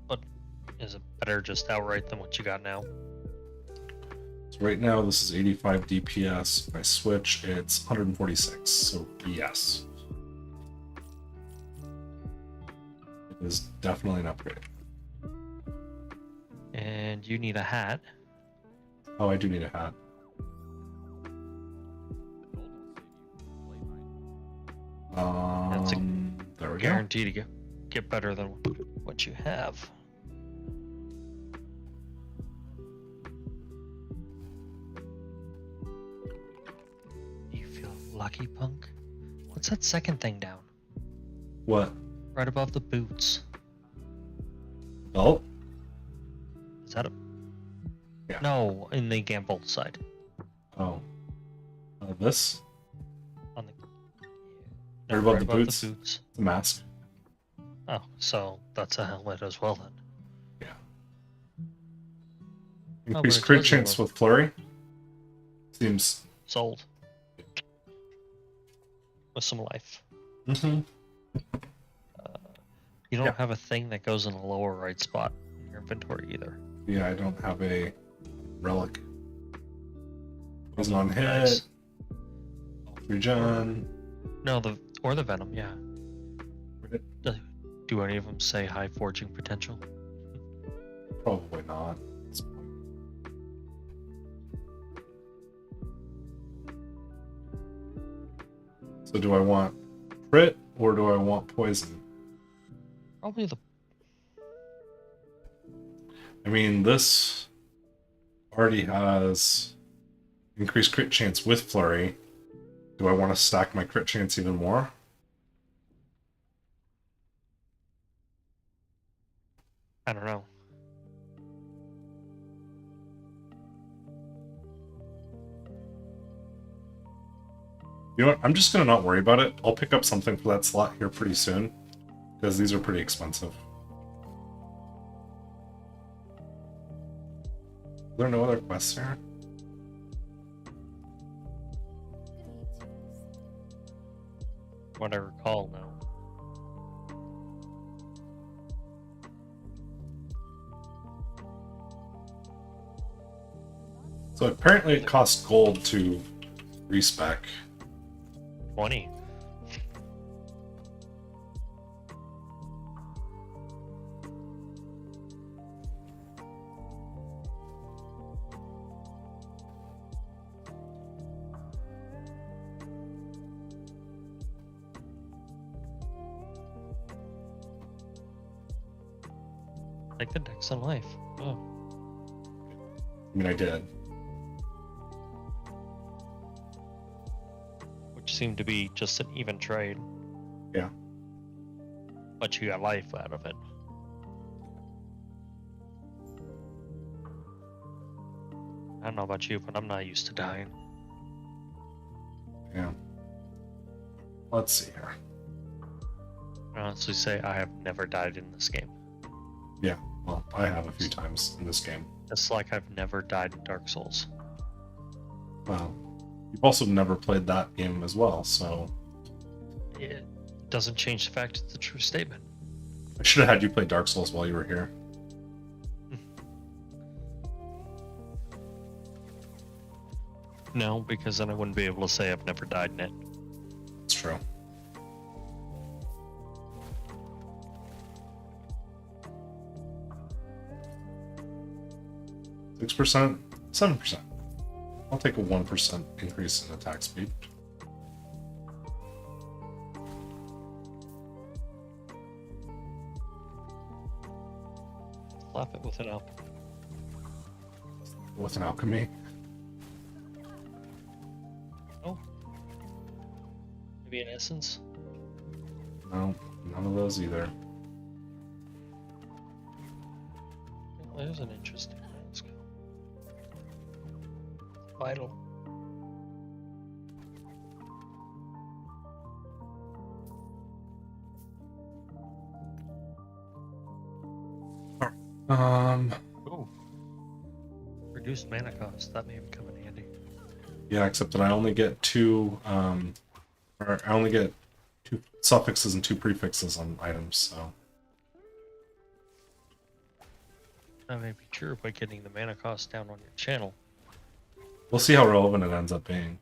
But is it better just outright than what you got now? So right now this is 85 DPS. If I switch, it's 146. So yes, it is definitely an upgrade. And you need a hat. Oh, I do need a hat. Gold will save you from blade night. That's a There we go. Guarantee to get better than what you have. You feel lucky, punk? What's that second thing down? What? Right above the boots. Oh, Is that a... Yeah. No, in the gamble side. oh. This? On the... Right above the above boots? the boots. The mask. Oh, so that's a helmet as well then. but Increased it crit does yellow. chance with flurry. Seems. Sold. With some life. Mm-hmm. You don't Yeah. have a thing that goes in the lower right spot in your inventory either. Yeah, I don't have a relic. Poison on hit. Nice. Regen. No, the venom, yeah. Do any of them say high forging potential? Probably not. So do I want crit or do I want poison? Probably the... I mean, this already has increased crit chance with flurry. Do I want to stack my crit chance even more? I don't know. You know what? I'm just going to not worry about it. I'll pick up something for that slot here pretty soon. Because these are pretty expensive. Are there no other quests here? What I recall, no. So apparently it costs gold to respec. 20. Like the dex on life. Oh. I mean, I did. Which seemed to be just an even trade. Yeah. But you got life out of it. I don't know about you, but I'm not used to dying. Yeah. Let's see here. I honestly say I have never died in this game. Yeah, well, I have a few times in this game. It's like I've never died in Dark Souls. Well, you've also never played that game as well, so It doesn't change the fact it's a true statement. I should have had you play Dark Souls while you were here. No, because then I wouldn't be able to say I've never died in it. It's true. %, 7%. I'll take a 1% increase in attack speed. slap it with an alchemy. With an alchemy. Oh. Maybe an essence? No, none of those either. Well, there's an interesting mask. Vital. Oh. Reduced mana cost. That may come in handy. Yeah, except that I only get two, or I only get 2 suffixes and 2 prefixes on items, so. That may be true by getting the mana cost down on your channel. We'll see how relevant it ends up being.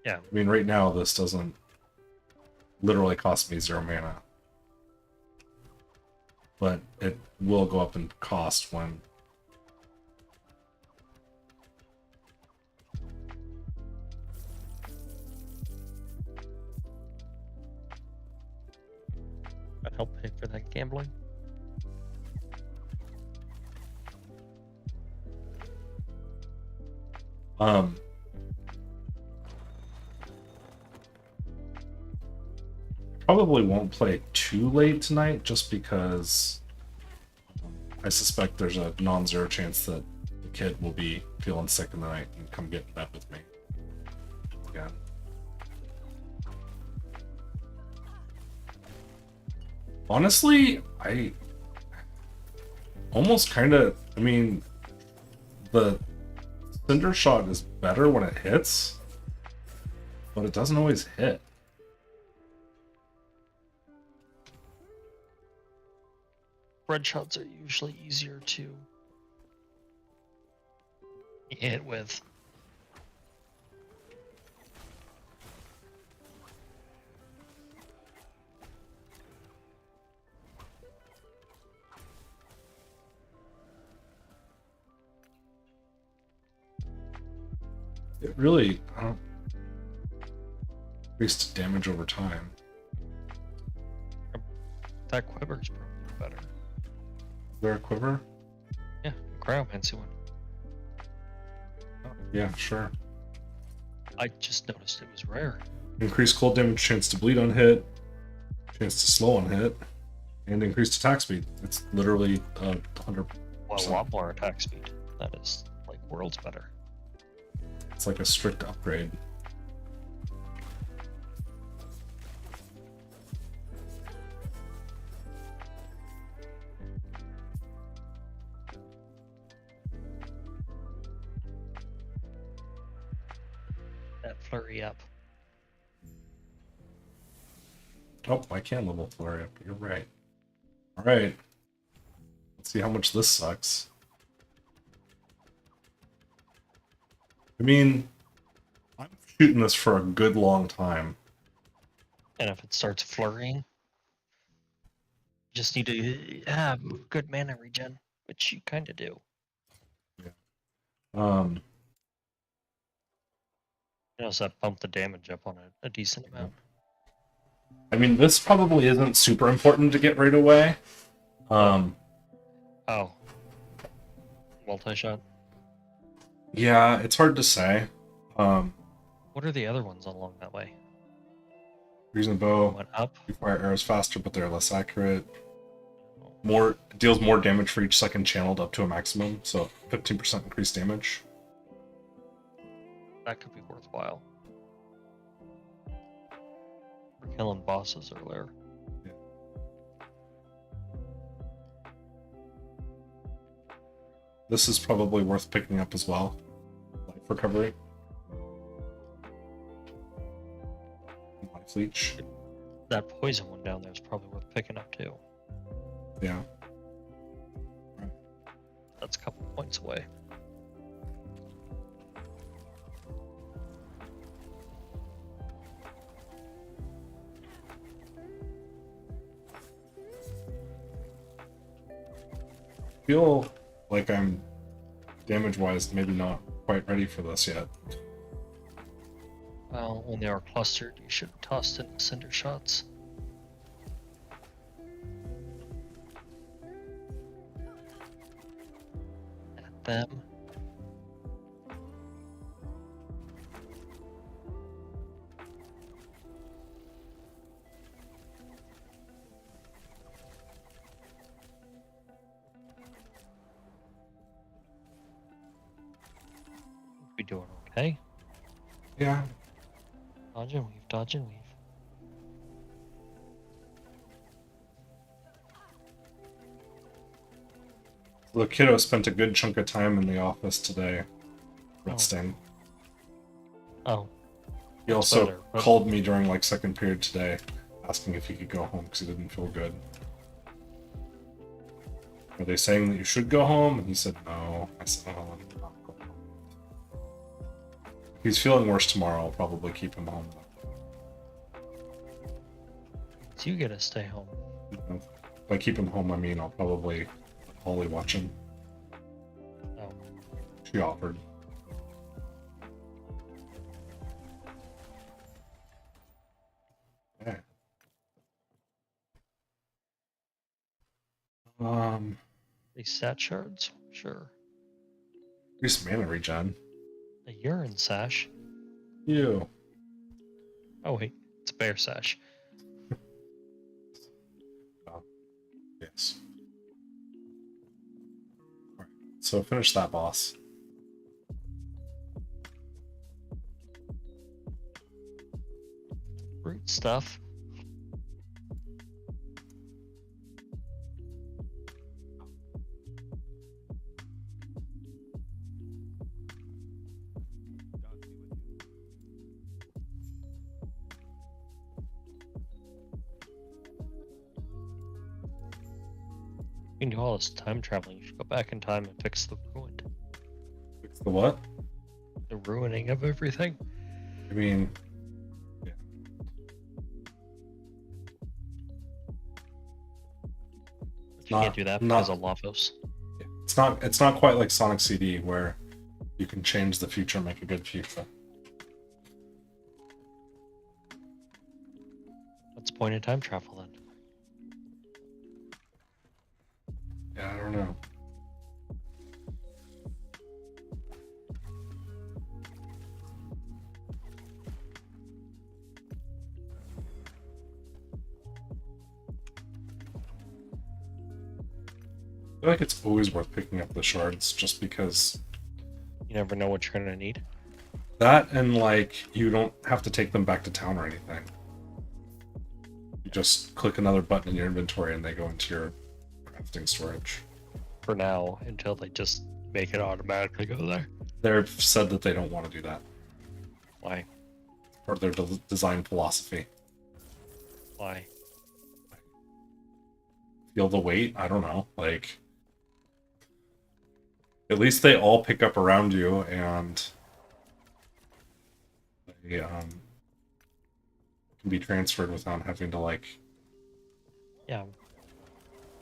Yeah. I mean, right now, this doesn't literally cost me 0 mana. But it will go up in cost when... That help pay for that gambling. Probably won't play too late tonight, just because I suspect there's a non-zero chance that the kid will be feeling sick in the night and come get in bed with me. Again. Honestly, I almost kind of, I mean, the Cinder Shot is better when it hits, but it doesn't always hit. Red shots are usually easier to hit with. It really, I don't increased damage over time. That quiver is probably better. Is there a quiver? Yeah, cryomancy one. Yeah, sure. I just noticed it was rare. Increased cold damage, chance to bleed on hit, chance to slow on hit, and increased attack speed. It's literally 100. Well, a lot more attack speed. That is like worlds better. It's like a strict upgrade. That flurry up. Oh, I can level flurry up. You're right. All right. Let's see how much this sucks. I mean, I'm shooting this for a good long time. And if it starts flurrying, you just need to have good mana regen, which you kind of do. Notice that bumped the damage up on a decent amount. I mean, this probably isn't super important to get right away. Oh. Multi-shot? Yeah, it's hard to say. What are the other ones along that way? Reason bow. Went up? You fire arrows faster, but they're less accurate. More deals more damage for each second channeled up to a maximum, so 15% increased damage. That could be worthwhile. We're killing bosses earlier. Yeah. This is probably worth picking up as well. Life recovery. Life leech. That poison one down there is probably worth picking up too. Yeah. That's a couple points away. Feel like I'm damage-wise maybe not quite ready for this yet. Well, when they are clustered, you should have tossed in cinder shots. at them. We doing okay? Yeah. Dodge and weave, dodge and weave. The kiddo spent a good chunk of time in the office today, resting. Oh, He that's also better, but- called me during like second period today, asking if he could go home because he didn't feel good. Are they saying that you should go home? And he said no. I said, oh, I'm not going home. If he's feeling worse tomorrow, I'll probably keep him home. so you get to stay home. If I keep him home, I mean I'll probably Holly watch him. Oh, She offered. Okay. these stat shards? Sure. Increase mana regen. A urine sash? You. Oh wait, it's a bear sash. Yes. Alright, so finish that boss. Root stuff. God be with you. You can do all this time traveling. You should go back in time and fix the ruined. Fix the what? The ruining of everything. I mean, But you can't do that because of Lavos. it's not quite like Sonic CD where you can change the future and make a good future. What's the point of time travel then? Yeah, I don't know. I feel like it's always worth picking up the shards just because You never know what you're gonna need. that and like you don't have to take them back to town or anything. You just click another button in your inventory and they go into your crafting storage. For now, until they just make it automatically go there. They've said that they don't want to do that. Why? Part of their design philosophy. Why? Feel the weight? I don't know. Like, at least they all pick up around you and they can be transferred without having to like. Yeah.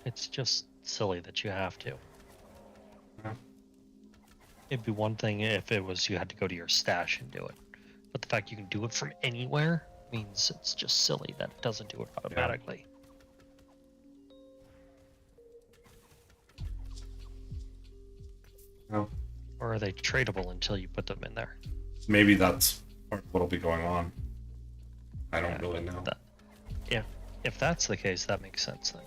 It's just silly that you have to. Yeah. It'd be one thing if it was you had to go to your stash and do it. But the fact you can do it from anywhere means it's just silly that it doesn't do it automatically. No. Or are they tradable until you put them in there? Maybe that's part of what'll be going on. I don't Yeah, really know. That, if that's the case, that makes sense then.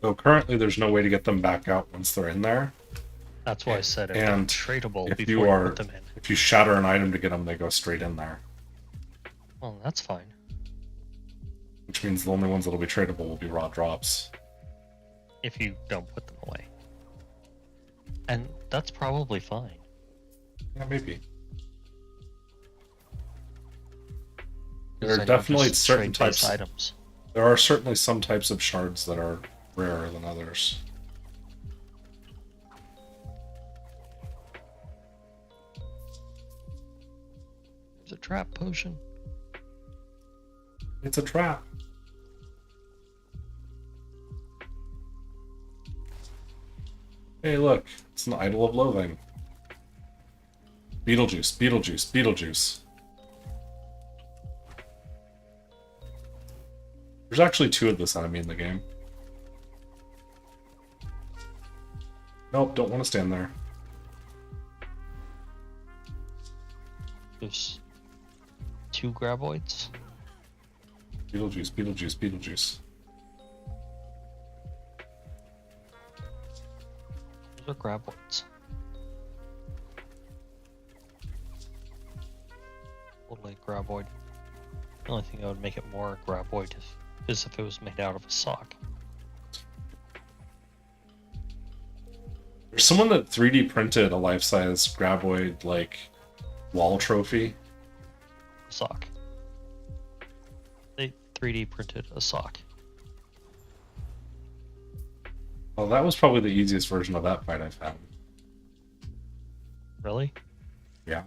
So currently, there's no way to get them back out once they're in there. That's why I said if And they're tradable if before you you are, put them in. if you shatter an item to get them, they go straight in there. Well, that's fine. Which means the only ones that'll be tradable will be raw drops. If you don't put them away. And that's probably fine. Yeah, maybe. Because There are I know definitely just certain trade-based types. items. There are certainly some types of shards that are rarer than others. There's a trap potion. It's a trap. Hey, look, it's an idol of loathing. Beetlejuice, Beetlejuice, Beetlejuice. There's actually 2 of this enemy in the game. Nope, don't want to stand there. There's 2 graboids. Beetlejuice, Beetlejuice, Beetlejuice. Those are graboids. Totally graboid. The only thing that would make it more graboid is if it was made out of a sock. There's someone that 3D printed a life-size graboid, like, wall trophy. Sock. They 3D printed a sock. Well, that was probably the easiest version of that fight I've had. Really? Yeah.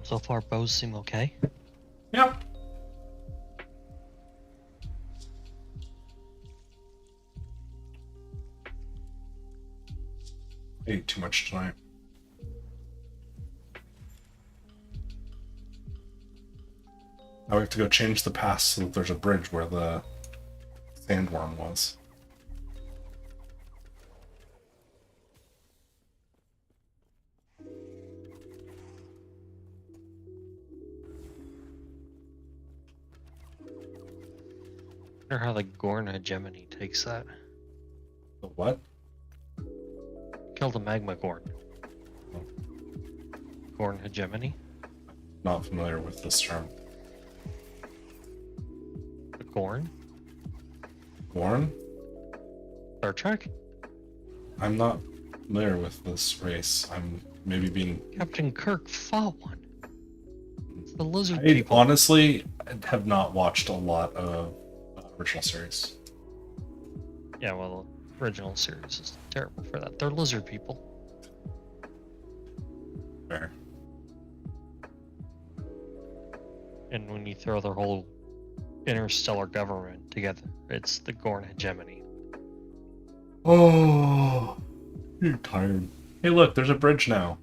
So far, bows seem okay. Yep. I ate too much tonight. Now we have to go change the pass so that there's a bridge where the sandworm was. I wonder how the Gorn hegemony takes that. The what? Kill the magma Gorn. Gorn hegemony? Not familiar with this term. The Gorn? Gorn? Star Trek? I'm not familiar with this race. I'm maybe being... Captain Kirk fought one. It's the lizard I people. honestly have not watched a lot of original series. Yeah, well, the original series is terrible for that. They're lizard people. Fair. And when you throw their whole interstellar government together, it's the Gorn hegemony. Oh, you're tired. Hey, look, there's a bridge now.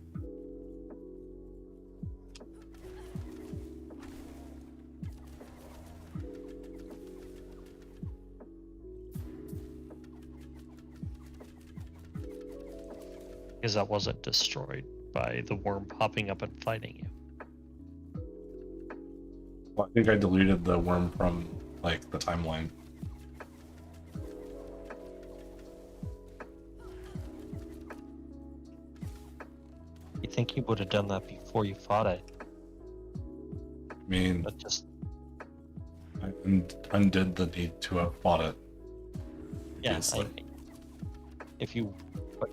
Because that wasn't destroyed by the worm popping up and fighting you. Well, I think I deleted the worm from, like, the timeline. You think you would have done that before you fought it? I mean, But just I undid the need to have fought it. yeah, Obviously. if you, but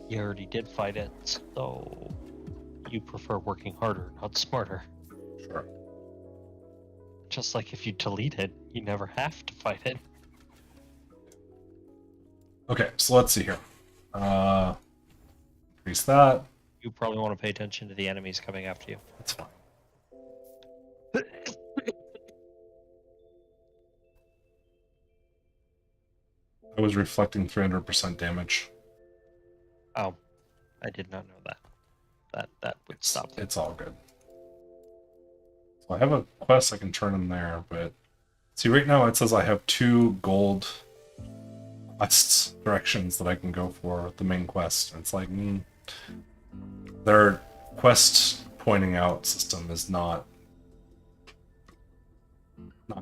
you already did fight it, so you prefer working harder, not smarter. Sure. Just like if you delete it, you never have to fight it. Okay, so let's see here. Increase that. You probably want to pay attention to the enemies coming after you. That's fine. I was reflecting 300% damage. Oh, I did not know that. That would stop it. It's all good. So I have a quest I can turn in there, but see, right now it says I have 2 gold quests directions that I can go for the main quest. And it's like, their quest pointing out system is not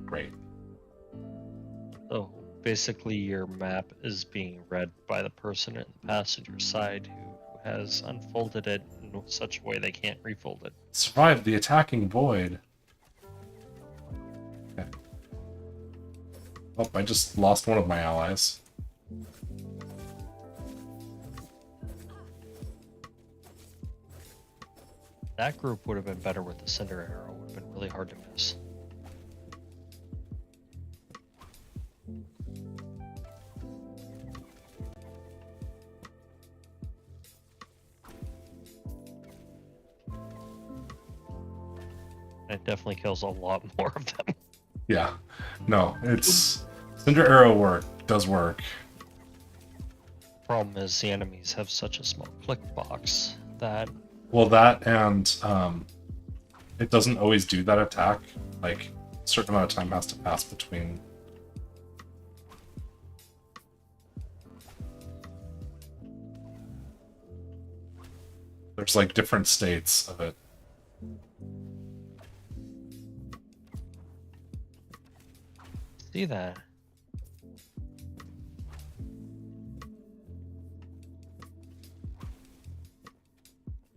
great. So basically, your map is being read by the person in the passenger side who has unfolded it in such a way they can't refold it. Survive the attacking void. Okay. Oh, I just lost one of my allies. That group would have been better with the Cinder Arrow. Would have been really hard to miss. It definitely kills a lot more of them. Yeah. No, it's... Cinder Arrow does work. Problem is the enemies have such a small click box that Well, that and it doesn't always do that attack. Like, a certain amount of time has to pass between. There's like different states of it. See that?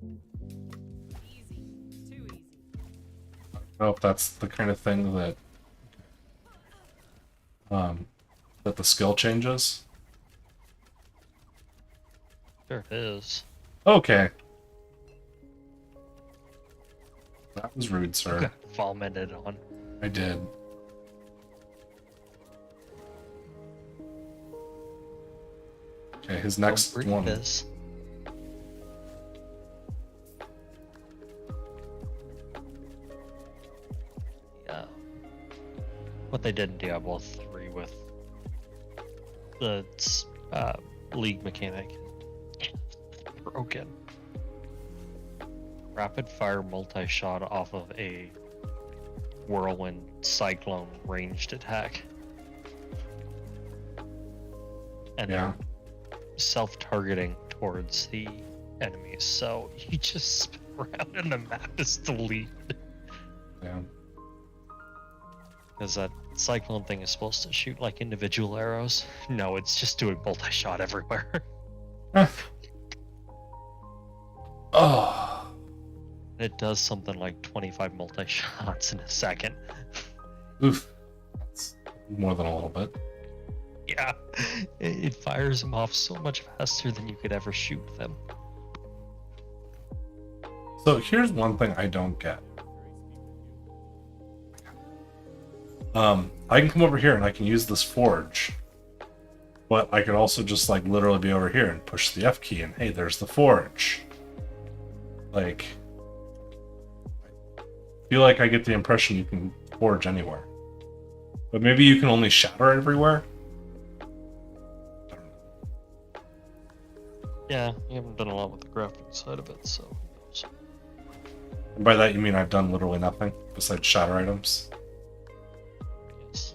Easy. Too easy. I don't know if that's the kind of thing that that the skill changes. Sure it is. Okay. That was rude, sir. Got vomited on. I did. Okay, his next Don't breathe one. this. Yeah. What they did in Diablo 3 with the league mechanic. Broken. Rapid fire multi-shot off of a whirlwind cyclone ranged attack. And Yeah. self-targeting towards the enemies, so you just spin around and the map is deleted. Yeah. Because that cyclone thing is supposed to shoot like individual arrows. No, it's just doing multi-shot everywhere. Oh. It does something like 25 multi-shots in a second. Oof. That's more than a little bit. Yeah, it fires them off so much faster than you could ever shoot them. So here's one thing I don't get. I can come over here and I can use this forge, but I could also just like literally be over here and push the F key and hey, there's the forge. Like, I feel like I get the impression you can forge anywhere, but maybe you can only shatter everywhere. Yeah, you haven't done a lot with the crafting side of it, so who knows. And by that you mean I've done literally nothing besides shatter items. Yes.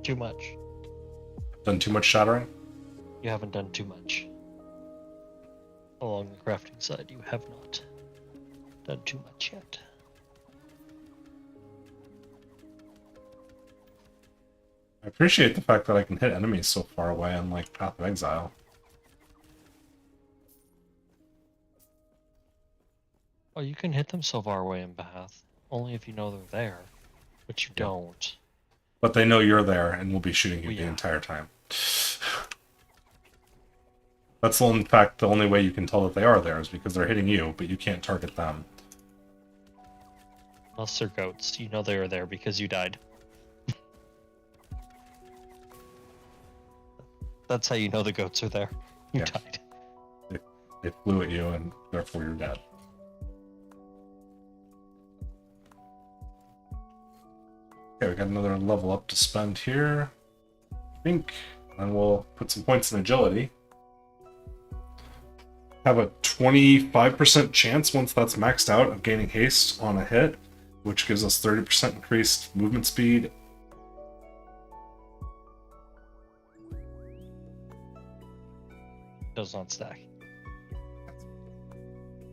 Too much. Done too much shattering. You haven't done too much. Along the crafting side, you have not done too much yet. I appreciate the fact that I can hit enemies so far away on like Path of Exile. Oh, you can hit them so far away in Path, only if you know they're there, but you don't. But they know you're there and will be shooting you Well, the yeah. entire time. That's in fact the only way you can tell that they are there is because they're hitting you, but you can't target them. Unless they're goats, you know they are there because you died. That's how you know the goats are there. You Yeah. died. They flew at you and therefore you're dead. Okay, we got another level up to spend here, I think, and we'll put some points in agility. Have a 25% chance once that's maxed out of gaining haste on a hit, which gives us 30% increased movement speed. Does not stack.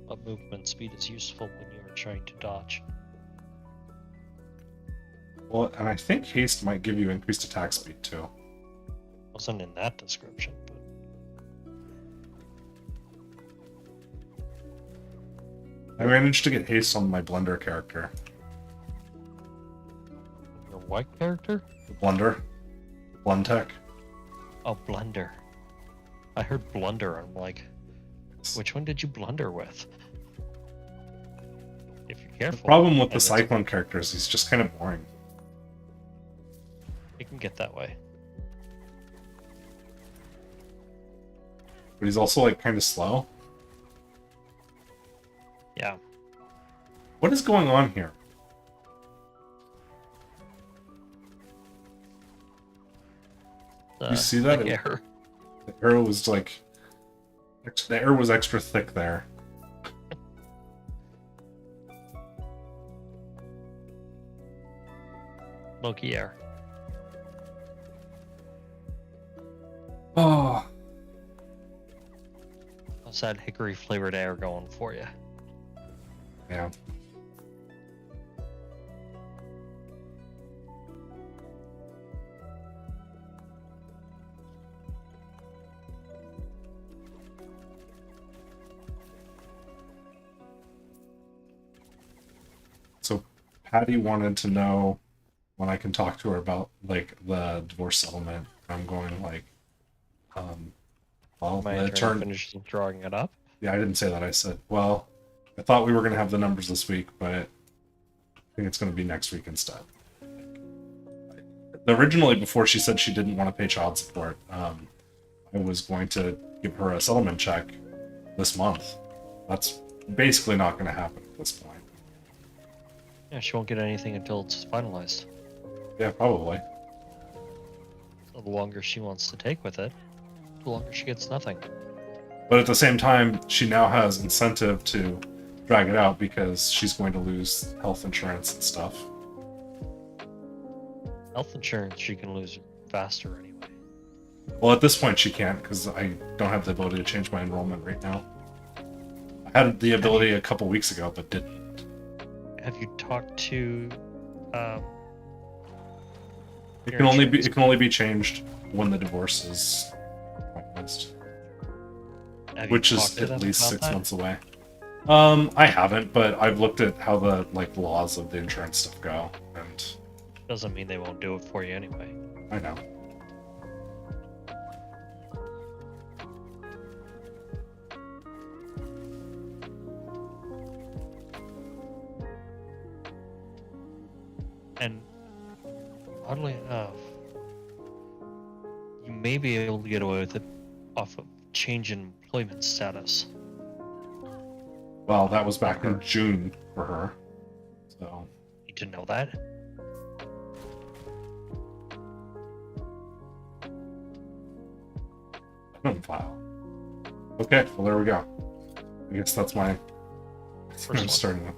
But movement speed is useful when you are trying to dodge. Well, and I think haste might give you increased attack speed too. Wasn't in that description, but I managed to get haste on my Blender character. your what character? The Blender. Blundtech. Oh, blunder. I heard blunder. I'm like, which one did you blunder with? If you're The careful. problem with the and it's- Cyclone character is he's just kind of boring. It can get that way. But he's also like kind of slow. Yeah. What is going on here? You see that? Like error. The arrow was like... The air was extra thick there. Milky air. Oh, How's that hickory flavored air going for you? yeah. So Patty wanted to know when I can talk to her about like the divorce settlement. I'm going like, well, My the attorney attorney. finishes drawing it up. Yeah, I didn't say that. I said, well, I thought we were gonna have the numbers this week, but I think it's gonna be next week instead. Originally, before she said she didn't want to pay child support, I was going to give her a settlement check this month. That's basically not going to happen at this point. Yeah, she won't get anything until it's finalized. Yeah, probably. So the longer she wants to take with it, the longer she gets nothing. But at the same time, she now has incentive to drag it out because she's going to lose health insurance and stuff. Health insurance she can lose faster anyway. Well, at this point, she can't because I don't have the ability to change my enrollment right now. I had the ability a couple weeks ago, but didn't. Have you talked to It your can only insurance be changed when the divorce is finalized, have you which talked is to at them least about 6 that? months away. I haven't, but I've looked at how the like laws of the insurance stuff go, and Doesn't mean they won't do it for you anyway. I know. And oddly enough, you may be able to get away with it off of change in employment status. Well, that was back in June for her, so Need to know that. file. Okay, well there we go. I guess that's my First one. starting with.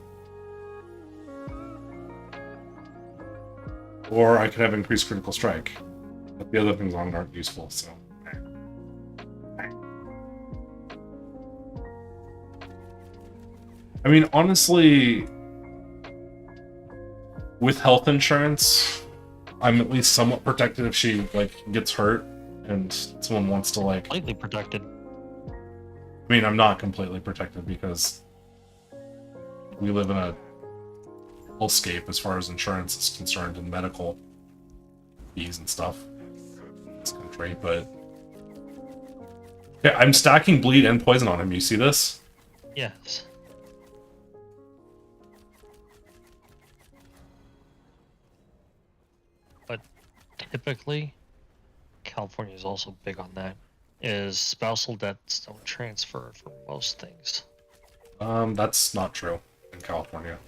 Or I could have increased critical strike, but the other things on it aren't useful. So. I mean, honestly, with health insurance, I'm at least somewhat protected if she like gets hurt and someone wants to like. Completely protected. I mean, I'm not completely protected because we live in a hellscape as far as insurance is concerned and medical fees and stuff in this country. But yeah, I'm stacking bleed and poison on him. You see this? Yes. But typically, California is also big on that. Is spousal debts don't transfer for most things. That's not true in California.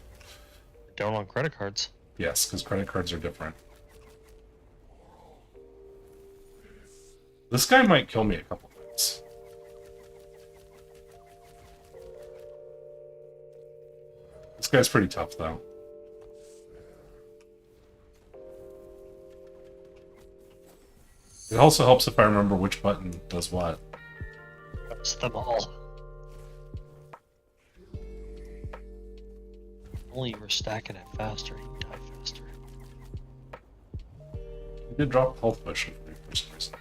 Don't on credit cards. Yes, because credit cards are different. This guy might kill me a couple times. This guy's pretty tough, though. It also helps if I remember which button does what. That's them all. Only you were stacking it faster, you die faster. He did drop a health potion for me for some reason.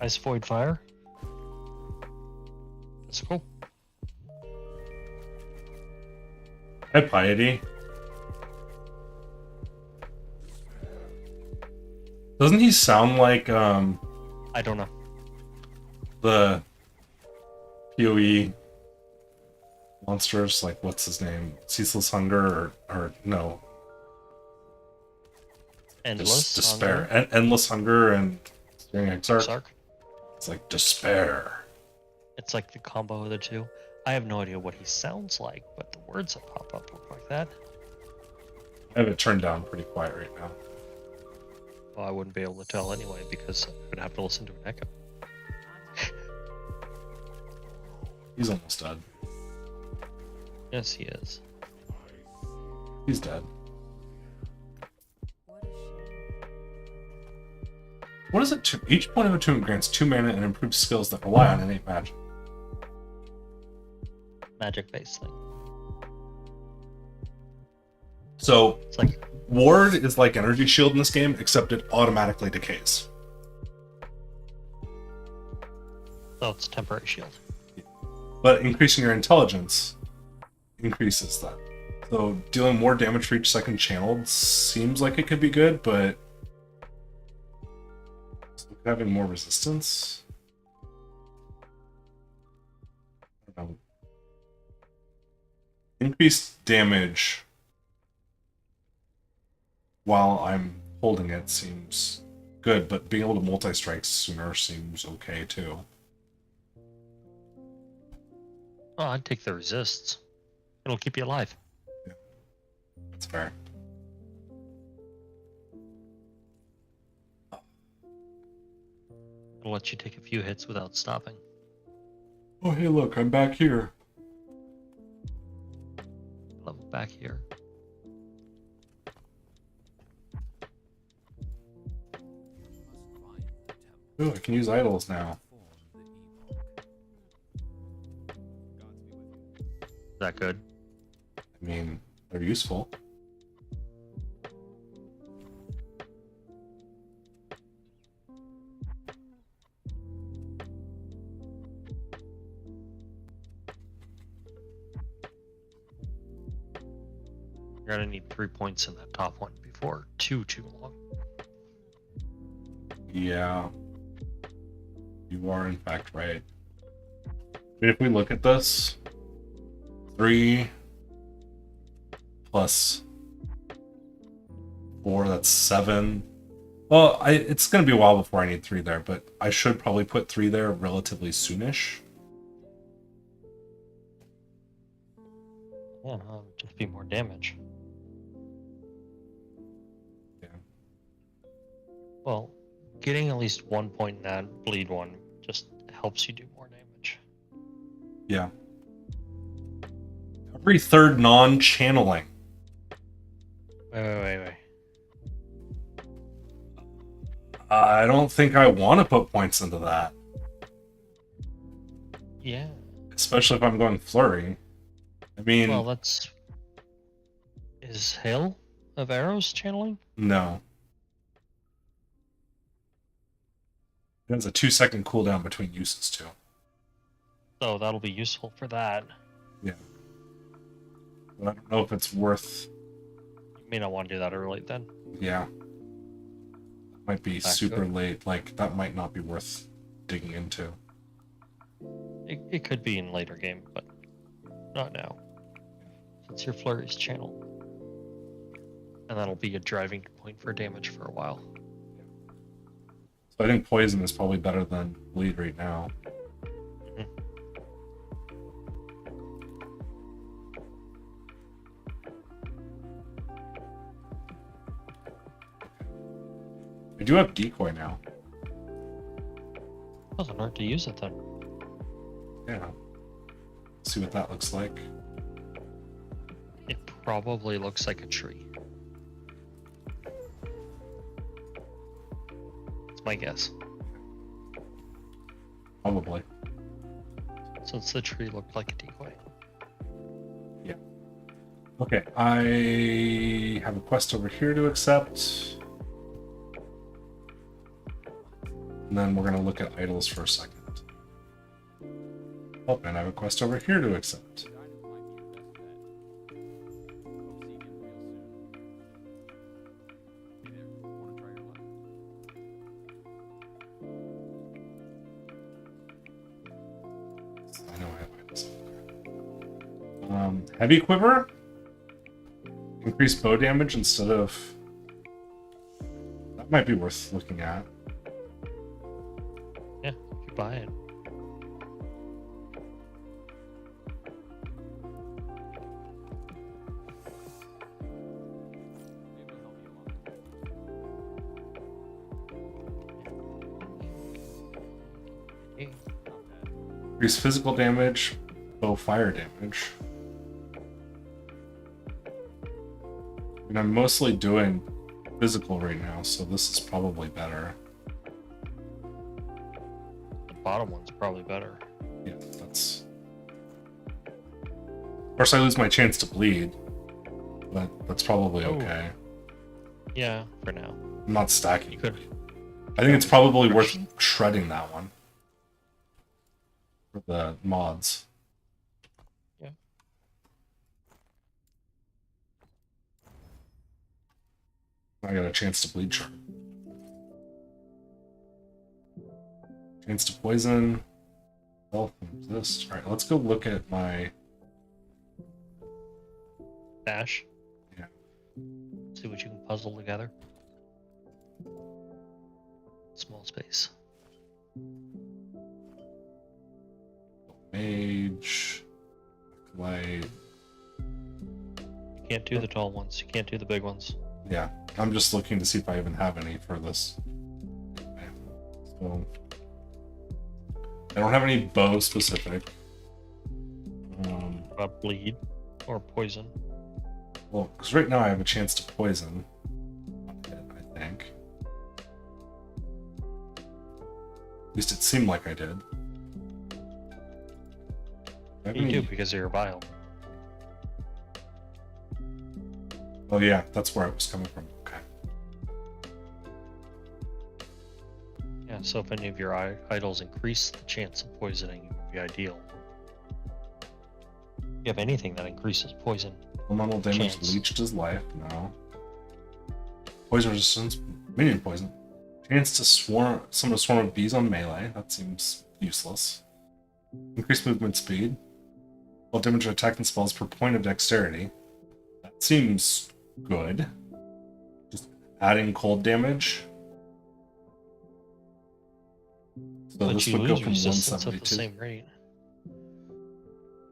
Ice Void Fire. That's cool. Hi, Piety. Doesn't he sound like I don't know. the PoE monsters? Like, what's his name? Ceaseless Hunger or no? Endless. Despair. Hunger, Endless Hunger and Staring Exarch. Sark. It's like despair. It's like the combo of the two. I have no idea what he sounds like, but the words that pop up look like that. I have it turned down pretty quiet right now. Well, I wouldn't be able to tell anyway because I would have to listen to an echo. He's almost dead. Yes, he is. He's dead. What a shame. What is it? Each point of attunement grants 2 mana and improves skills that rely on innate magic. Magic-based thing. So, It's like, Ward is like Energy Shield in this game, except it automatically decays. oh, it's temporary shield. But increasing your intelligence increases that. So dealing more damage for each second channeled seems like it could be good, but having more resistance. I don't know. Increased damage while I'm holding it seems good, but being able to multi-strike sooner seems okay too. Oh, I'd take the resists. It'll keep you alive. That's fair. It'll let you take a few hits without stopping. Oh, hey, look, I'm back here. Level back here. Oh, I can use idols now. Is that good? I mean, they're useful. You're gonna need 3 points in that top one before too long. Yeah. You are, in fact, right. I mean, if we look at this, 3 plus 4, that's 7. Well, it's going to be a while before I need 3 there, but I should probably put 3 there relatively soonish. Yeah, no, it'd just be more damage. Yeah. Well, getting at least 1 point in that bleed one just helps you do more damage. Yeah. Every third non-channeling. Wait. I don't think I want to put points into that. Yeah. Especially if I'm going flurry. I mean, Well, that's... Is Hail of Arrows channeling? no. It has a 2-second cooldown between uses, too. So that'll be useful for that. Yeah. But I don't know if it's worth... You may not want to do that early then. Yeah. Might be Back super to it. late. Like, that might not be worth digging into. It could be in later game, but not now. Since your flurry's channel. And that'll be a driving point for damage for a while. So I think poison is probably better than bleed right now. Mhm. I do have decoy now. Doesn't hurt to use it then. Yeah. See what that looks like. It probably looks like a tree. That's my guess. Probably. Since the tree looked like a decoy. Yeah. Okay, I have a quest over here to accept. And then we're going to look at idols for a second. Oh, and I have a quest over here to accept. I know I have idols. Heavy quiver? Increase bow damage instead of... That might be worth looking at. Yeah, you could buy it. Increase physical damage, bow fire damage. And I'm mostly doing physical right now, so this is probably better. The bottom one's probably better. Yeah, that's. Of course, I lose my chance to bleed, but that's probably Oh. okay. Yeah, for now. I'm not stacking. You could. I think it's probably worth shredding that one for the mods. Yeah. I got a chance to bleed shard. Chance to poison. Health and resist. Alright, let's go look at my. Dash. Yeah. See what you can puzzle together. Small space. Mage. Light. You can't do the tall ones. You can't do the big ones. Yeah, I'm just looking to see if I even have any for this. Okay. So, I don't have any bow specific. About bleed or poison. Well, because right now I have a chance to poison. I think. At least it seemed like I did. I have You any- do because of your vial. Oh yeah, that's where I was coming from. Okay. Yeah, so if any of your idols increase the chance of poisoning, it would be ideal. You have anything that increases poison. Elemental damage Chance. leeched his life. No. Poison resistance, minion poison. Chance to summon a swarm of bees on melee. That seems useless. Increased movement speed. While damage to attack and spells per point of dexterity. That seems good. Just adding cold damage. So But this you would go lose from resistance at the 172. same rate.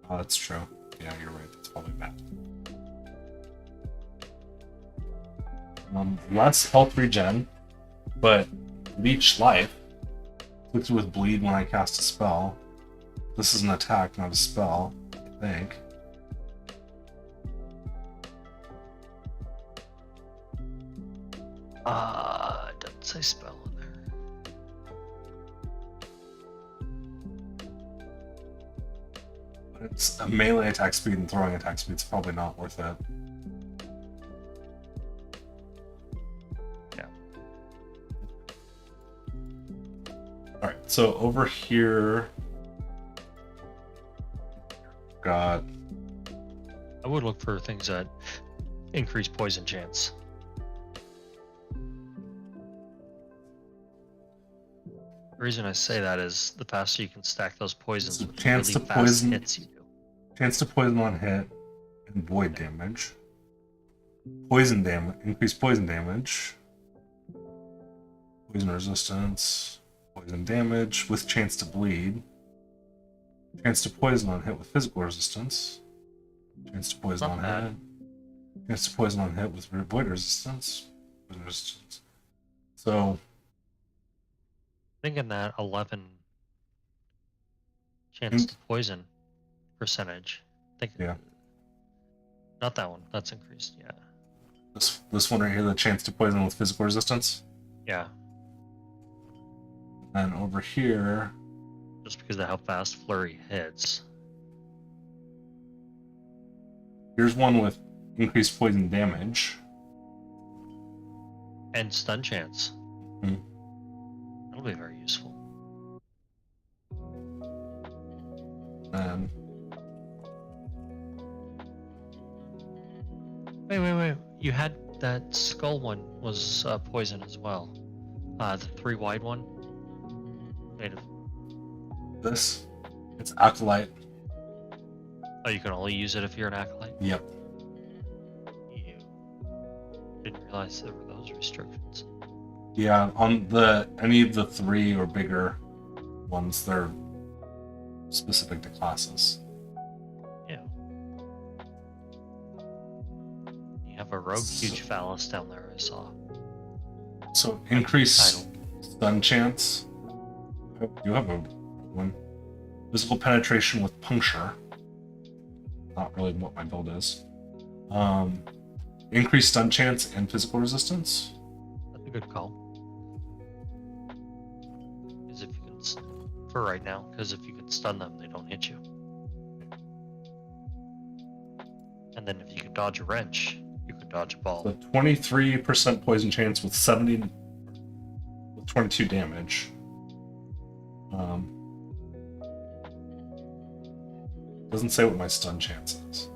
Oh, that's true. Yeah, you're right. That's probably bad. Less health regen, but leech life. Afflicted with bleed when I cast a spell. This is an attack, not a spell, I think. It doesn't say spell in there. But it's a melee attack speed and throwing attack speed. It's probably not worth it. Yeah. Alright, so over here. Got. I would look for things that increase poison chance. The reason I say that is the faster you can stack those poisons So with chance really to fast poison- hits you do. Chance to poison on hit and void damage. Poison damage. Increased poison damage. Poison resistance. Poison damage with chance to bleed. Chance to poison on hit with physical resistance. Chance to poison Not on bad. hit. Chance to poison on hit with void resistance. Poison resistance. So, Thinking that 11 chance Mm. to poison percentage. Think Yeah. Not that one. That's increased. Yeah. this one right here, the chance to poison with physical resistance. Yeah. And over here, Just because of how fast flurry hits. here's one with increased poison damage. And stun chance. Hmm. That'll be very useful. And Wait. You had that skull one was poison as well. The 3 wide one. Made of. this, it's acolyte. Oh, you can only use it if you're an acolyte. Yep. You didn't realize there were those restrictions. Yeah, on the any of the 3 or bigger ones, they're specific to classes. Yeah. You have a rogue huge phallus down there. I saw. So increase Idle. stun chance. You have a one. Physical penetration with puncture. Not really what my build is. Increased stun chance and physical resistance. That's a good call. Because if you can, for right now, because if you can stun them, they don't hit you. And then if you can dodge a wrench, you can dodge a ball. So 23% poison chance with 22 damage. Doesn't say what my stun chance is.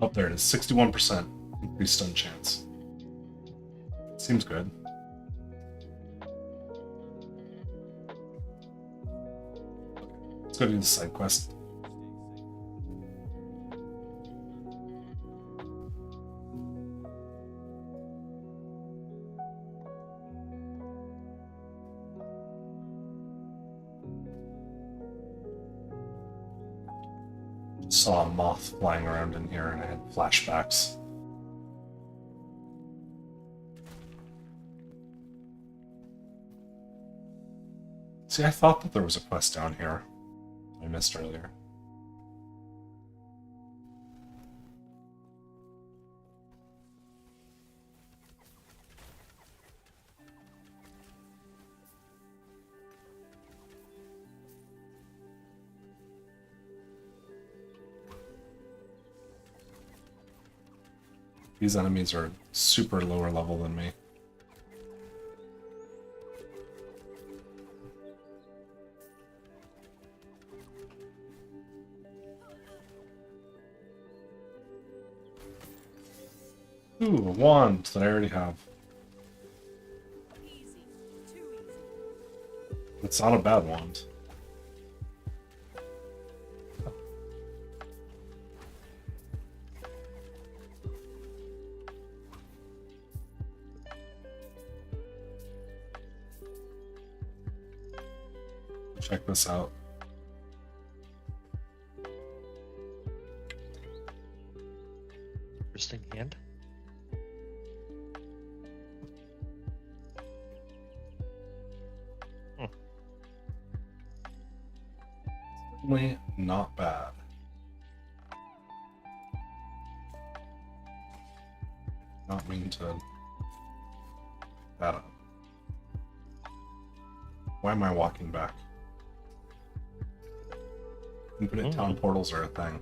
Up there it is, 61% increased stun chance. Seems good. Let's go do the side quest. Saw a moth flying around in here and I had flashbacks. See, I thought that there was a quest down here I missed earlier. These enemies are super lower level than me. Ooh, a wand that I already have. Easy. Too easy. It's not a bad wand. Check this out. Interesting hand. Certainly not bad. Not mean to that up. Why am I walking back? Infinite town portals are a thing.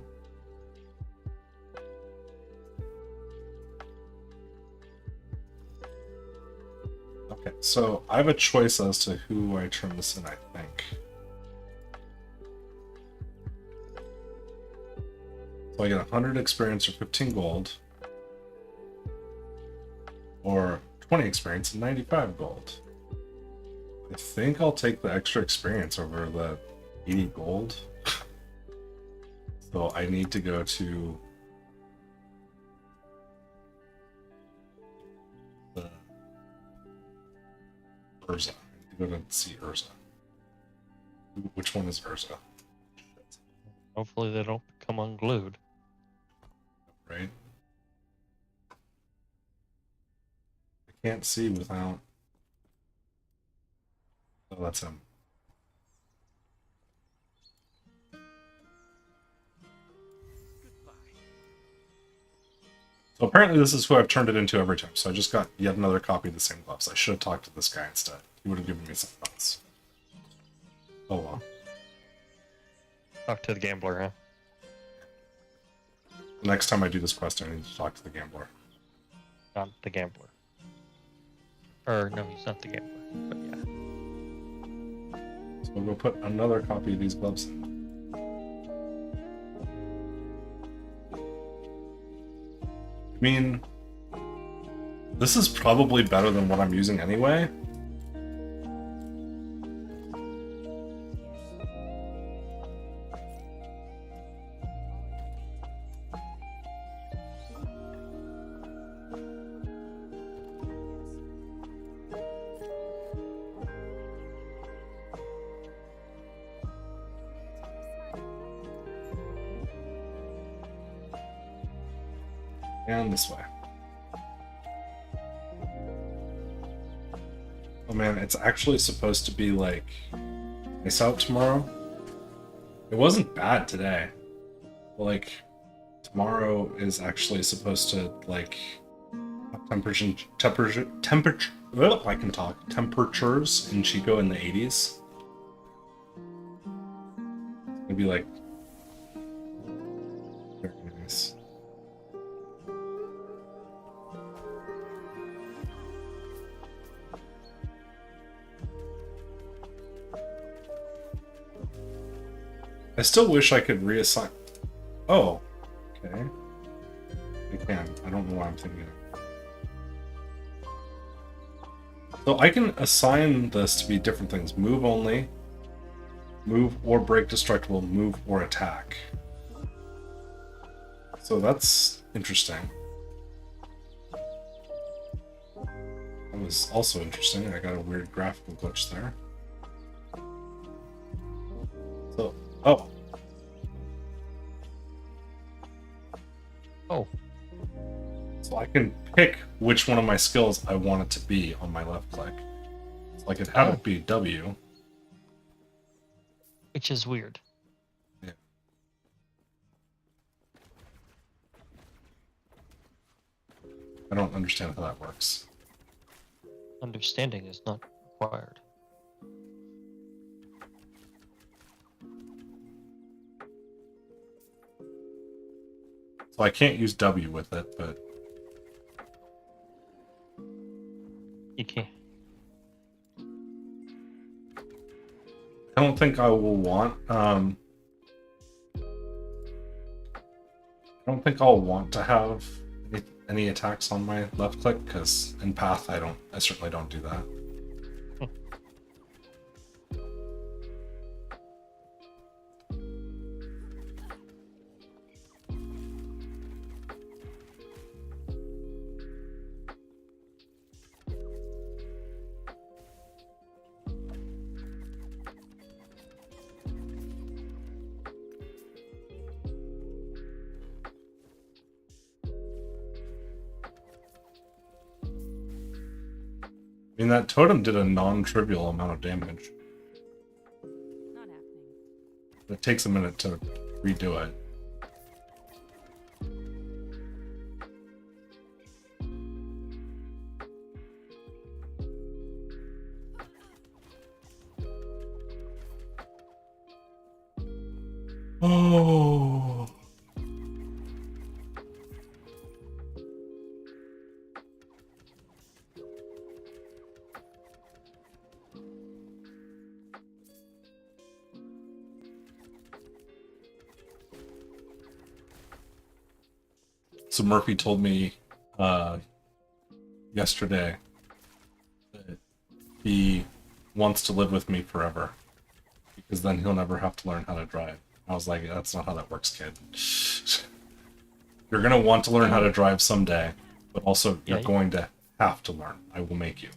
Okay, so I have a choice as to who I turn this in, I think. So I get 100 experience or 15 gold. Or 20 experience and 95 gold. I think I'll take the extra experience over the 80 gold. So I need to go to the Urza. I need to go to see Urza. Which one is Urza? Shit. Hopefully they don't become unglued. Right? I can't see without. Oh, that's him. So apparently this is who I've turned it into every time. So I just got yet another copy of the same gloves. I should have talked to this guy instead. He would have given me some thoughts. Oh well. Talk to the gambler, huh? Next time I do this quest, I need to talk to the gambler. Not the gambler. Or no, he's not the gambler. But yeah. So we'll go put another copy of these gloves in. I mean, this is probably better than what I'm using anyway. And this way. man, it's actually supposed to be like nice out tomorrow. It wasn't bad today. But, like, tomorrow is actually supposed to like have temperature. Well, I can talk. Temperatures in Chico in the 80s. It's gonna be like very nice. I still wish I could reassign. Oh, okay. I can. I don't know why I'm thinking it. So I can assign this to be different things. Move only, move or break destructible, move or attack. So that's interesting. That was also interesting. I got a weird graphical glitch there. So, oh. Oh, So I can pick which one of my skills I want it to be on my left click. So like it had it be W. which is weird. Yeah. I don't understand how that works. Understanding is not required. So I can't use W with it, but You can't. I don't think I will want I don't think I'll want to have any attacks on my left click, because in Path I certainly don't do that. I mean, that totem did a non-trivial amount of damage. Not happening. It takes a minute to redo it. Oh. So Murphy told me yesterday that he wants to live with me forever, because then he'll never have to learn how to drive. I was like, that's not how that works, kid. You're gonna want to learn how to drive someday, but also you're Yeah. going to have to learn. I will make you.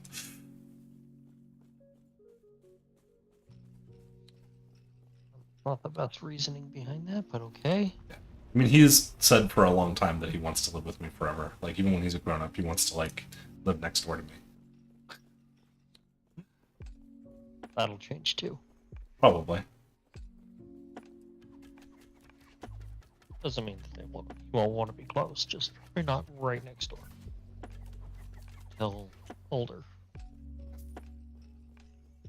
Not the best reasoning behind that, but okay. I mean, he's said for a long time that he wants to live with me forever. Like, even when he's a grown-up, he wants to, like, live next door to me. That'll change too. Probably. Doesn't mean that you won't want to be close, just you're not right next door. Till older.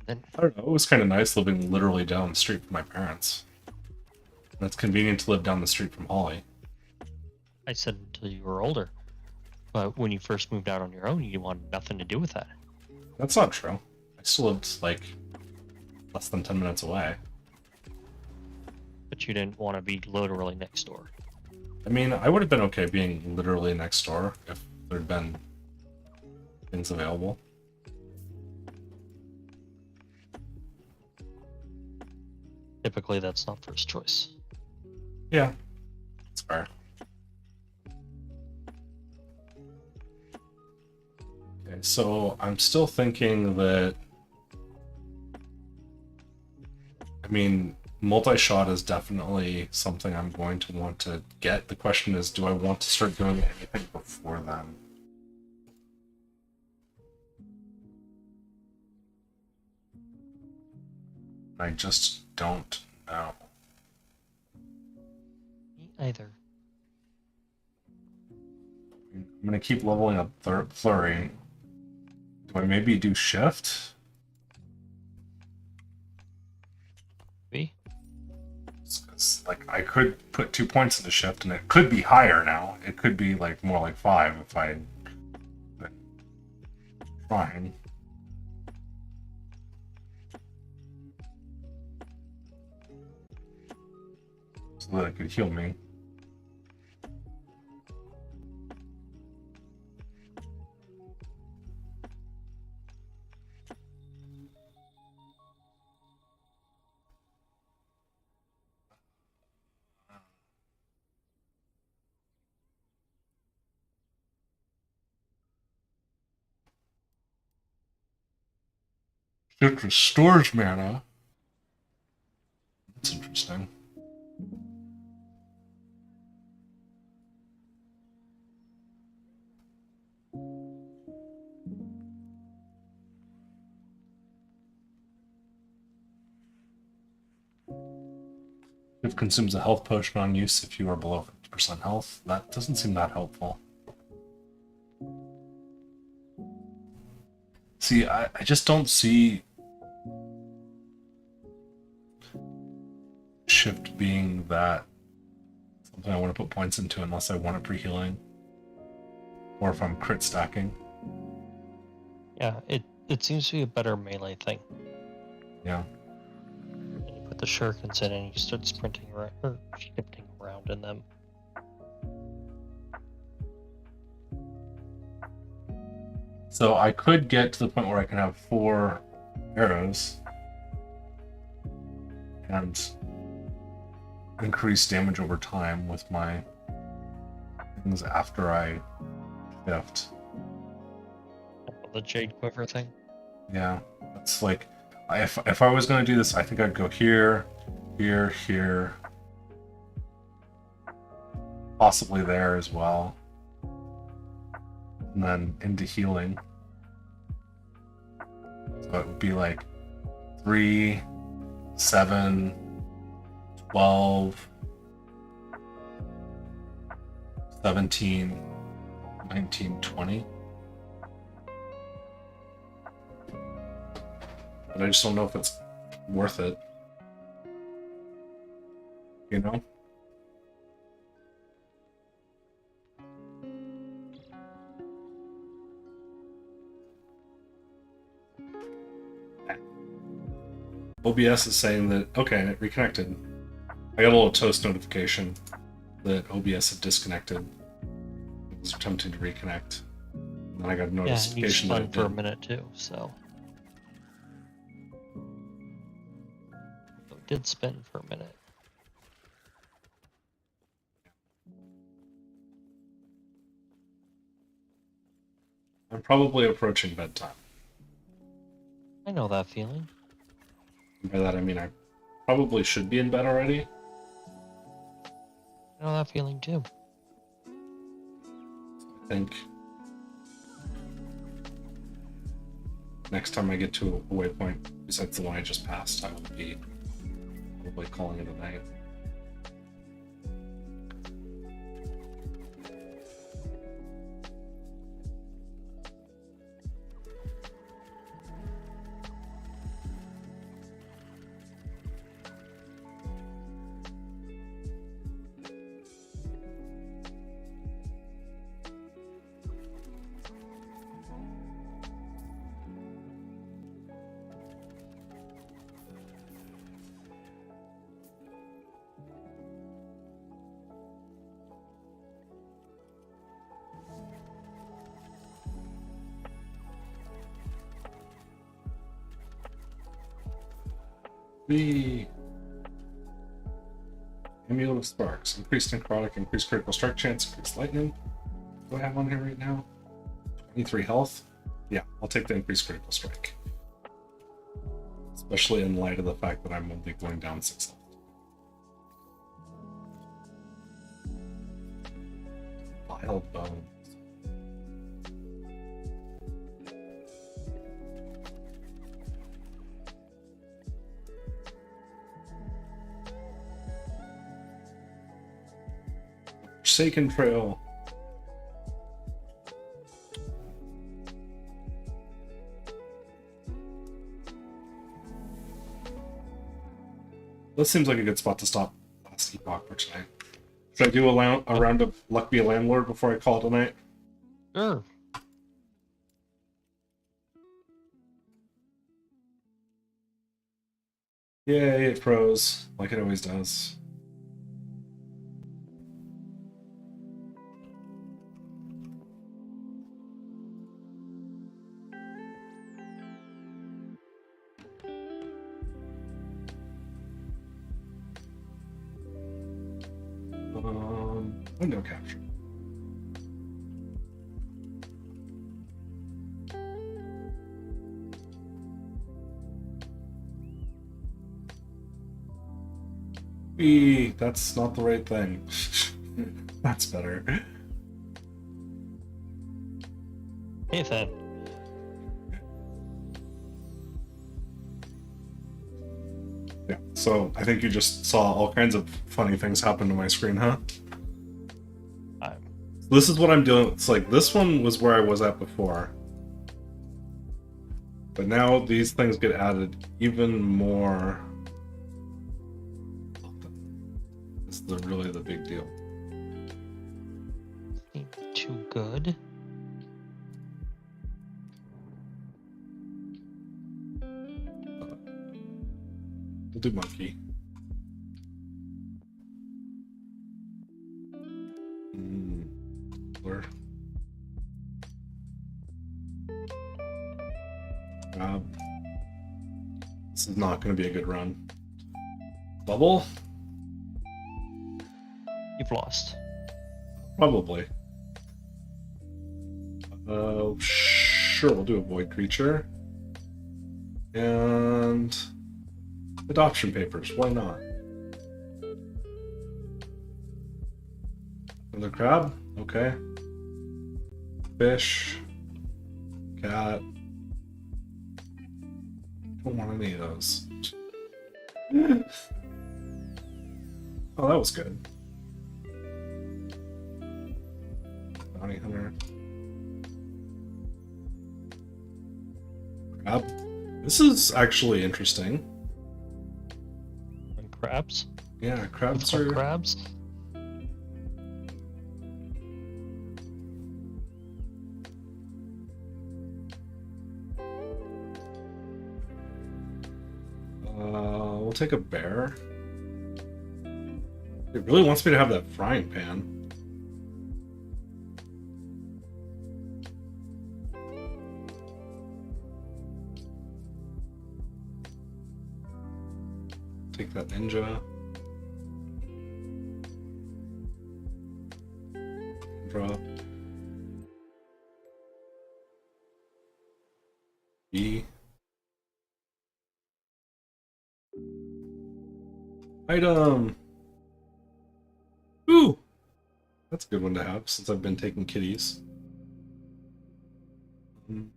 Then I don't know. It was kind of nice living literally down the street from my parents. And it's convenient to live down the street from Holly. I said until you were older. But when you first moved out on your own, you wanted nothing to do with that. That's not true. I still lived, like, less than 10 minutes away. But you didn't want to be literally next door. I mean, I would have been okay being literally next door if there'd been things available. Typically, that's not first choice. Yeah. That's fair. Okay, so I'm still thinking that... I mean, multi-shot is definitely something I'm going to want to get. The question is, do I want to start doing anything before then? I just don't know. Me either. I'm gonna keep leveling up Flurry. Do I maybe do Shift? Me? Like, I could put 2 points into Shift, and it could be higher now. It could be like more like 5 if I been trying. So that it could heal me. It restores mana. That's interesting. It consumes a health potion on use if you are below 50% health. That doesn't seem that helpful. See, I just don't see Shift being that something I want to put points into unless I want it for healing. Or if I'm crit stacking. Yeah, it seems to be a better melee thing. Yeah. And you put the shurikens in and you start sprinting around, or shifting around in them. So I could get to the point where I can have 4 arrows and increase damage over time with my things after I shift. The Jade Quiver thing. Yeah, it's like if I was gonna do this, I think I'd go here, here, here, possibly there as well, and then into healing. So it would be like 3, 7, 12, 17, 19, 20. But I just don't know if it's worth it. You know? OBS is saying that, okay, it reconnected. I got a little toast notification that OBS had disconnected. It was attempting to reconnect. And then I got a Yeah, and you notification that spun it for a did. minute too, so. It did spin for a minute. I'm probably approaching bedtime. I know that feeling. And by that I mean I probably should be in bed already. I know that feeling too. I think next time I get to a waypoint, besides the one I just passed, I will be probably calling it a night. The Amulet of Sparks. Increased necrotic, increased critical strike chance, increased lightning. Do I have on here right now? 23 health? Yeah, I'll take the increased critical strike. Especially in light of the fact that I'm only going down 6 health. Vile Bones. Forsaken Trail. This seems like a good spot to stop Last Epoch for tonight. Should I do a round of Luck Be a Landlord before I call it a night? Sure. Yay, it froze, like it always does. Window capture. That's not the right thing. That's better. Nathan. Yeah, so I think you just saw all kinds of funny things happen to my screen, huh? This is what I'm doing. It's like, this one was where I was at before. But now these things get added even more. This is really the big deal. Ain't too good. We'll do monkey. Where? This is not going to be a good run. Bubble? You've lost. Probably. Sure, we'll do a void creature. And adoption papers, why not? Another crab? Okay. Fish. Cat. Don't want any of those. Oh, that was good. Bounty hunter. Crab. This is actually interesting. And crabs. Yeah, crabs More are. crabs. We'll take a bear. It really wants me to have that frying pan. Take that ninja. Drop. B. Item. Ooh, that's a good one to have since I've been taking kitties. I'm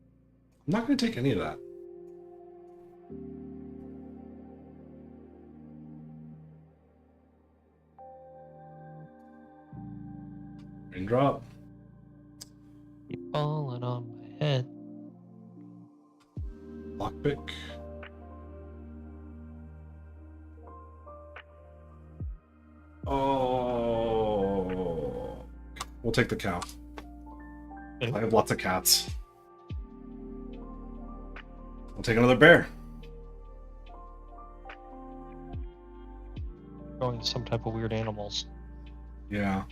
not going to take any of that. Raindrop. Keep falling on my head. Lockpick. Oh, we'll take the cow. I have lots of cats. I'll take another bear. Going to some type of weird animals. Yeah.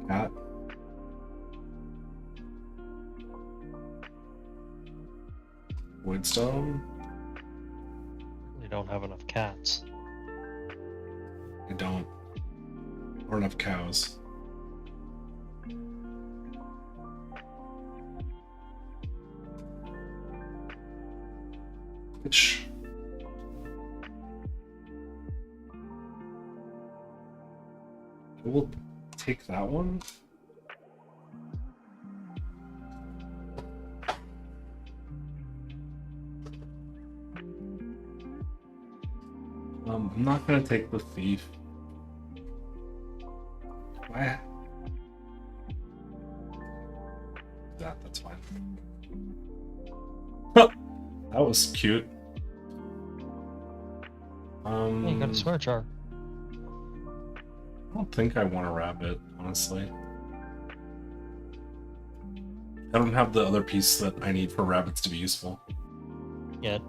Cat. Woodstone. They don't have enough cats. I don't. Or enough cows. Which. We'll take that one. I'm not gonna take the thief. Why? That's fine. Huh, that was cute. Hey, you got a swear jar. I don't think I want a rabbit, honestly. I don't have the other piece that I need for rabbits to be useful. Yet.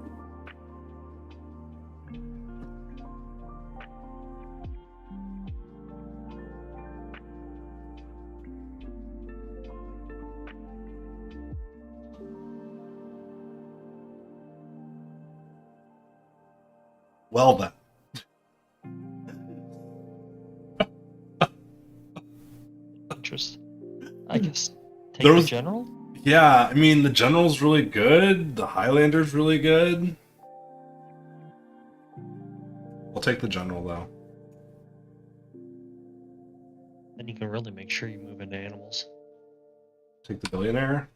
Well then. Interest. I guess take There the was- general? Yeah, I mean, the general's really good. The Highlander's really good. I'll take the general, though. Then you can really make sure you move into animals. Take the billionaire.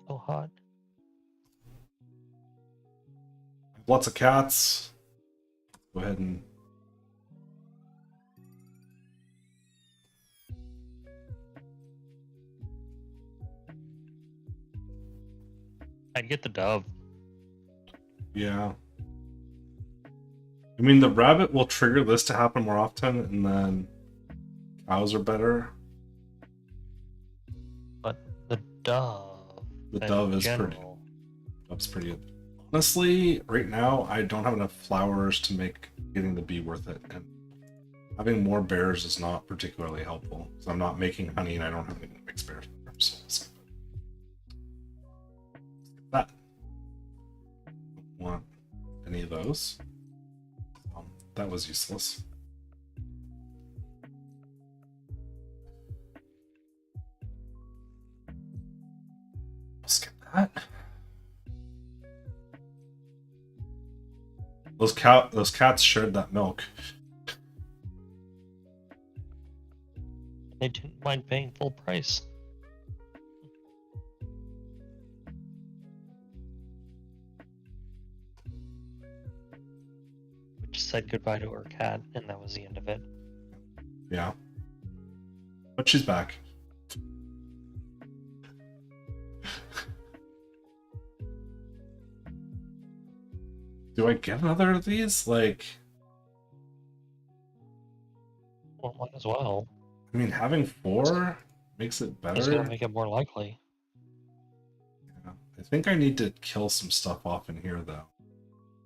So hot. Lots of cats. Go ahead and... I'd get the dove. Yeah. I mean, the rabbit will trigger this to happen more often, and then cows are better. But the dove. The and dove is pretty. general. Dove's pretty good. Honestly, right now, I don't have enough flowers to make getting the bee worth it, and having more bears is not particularly helpful, because I'm not making honey and I don't have anything to mix bears. So let's skip that. Don't want any of those. That was useless. I'll skip that. Those cats shared that milk. They didn't mind paying full price. We just said goodbye to our cat, and that was the end of it. Yeah. But she's back. Do I get another of these? Like, Well, might as well. I mean, having 4 makes it It's gonna better. make it more likely. Yeah. I think I need to kill some stuff off in here, though.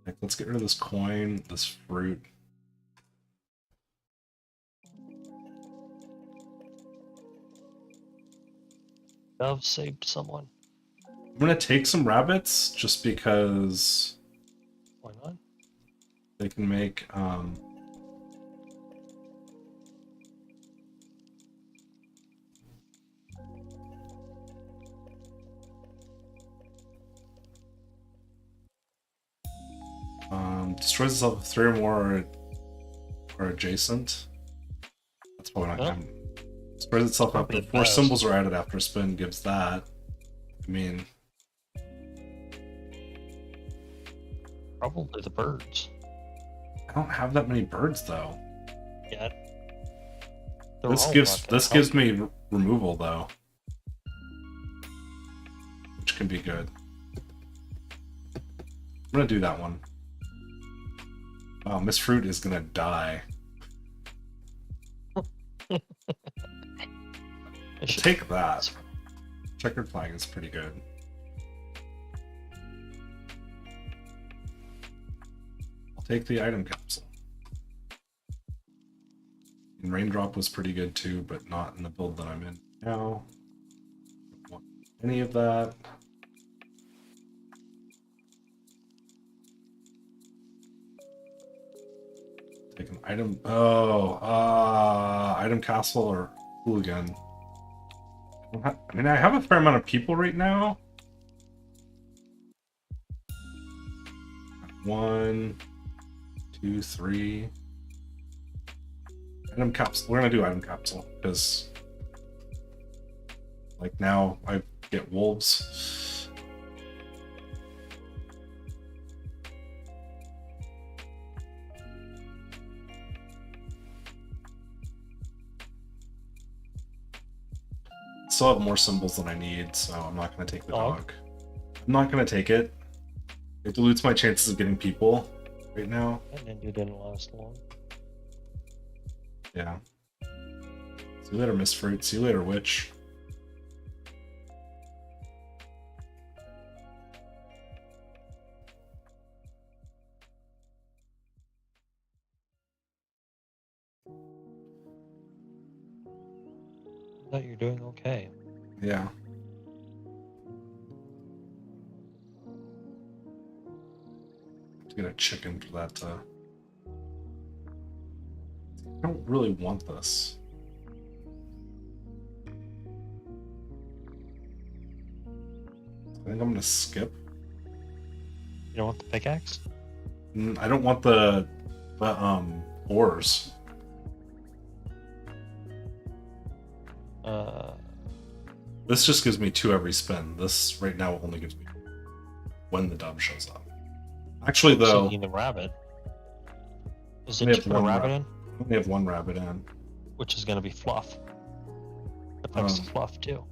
Like, let's get rid of this coin, this fruit. Dove saved someone. I'm gonna take some rabbits just because Why not? they can make destroys itself if 3 or more are adjacent. That's probably not Oh. gonna destroys itself Probably after 4 best. symbols are added after a spin gives that. I mean, Probably the birds. I don't have that many birds though. Yet. This gives me removal though, which can be good. I'm gonna do that one. Oh, Miss Fruit is gonna die. I'll take that. Checkered flag is pretty good. I'll take the item capsule. And Raindrop was pretty good too, but not in the build that I'm in now. Don't want any of that. Take an item. Oh, item castle or hooligan. I mean, I have a fair amount of people right now. 1, 2, 3. Item capsule. We're gonna do item capsule because Like now I get wolves. Still have more symbols than I need, so I'm not going to take the dog. I'm not going to take it. It dilutes my chances of getting people right now. And it didn't last long. Yeah. See you later, Miss Fruit. See you later, Witch. I thought you're doing okay. Yeah. To get a chicken for that. I don't really want this. I think I'm gonna skip. You don't want the pickaxe? I don't want the ores. This just gives me 2 every spin. This right now only gives me when the dub shows up. Actually, though, Seeking the rabbit. Is we it have to put a one rabbit ra- in? I only have 1 rabbit in. Which is going to be fluff. Affects the fluff too.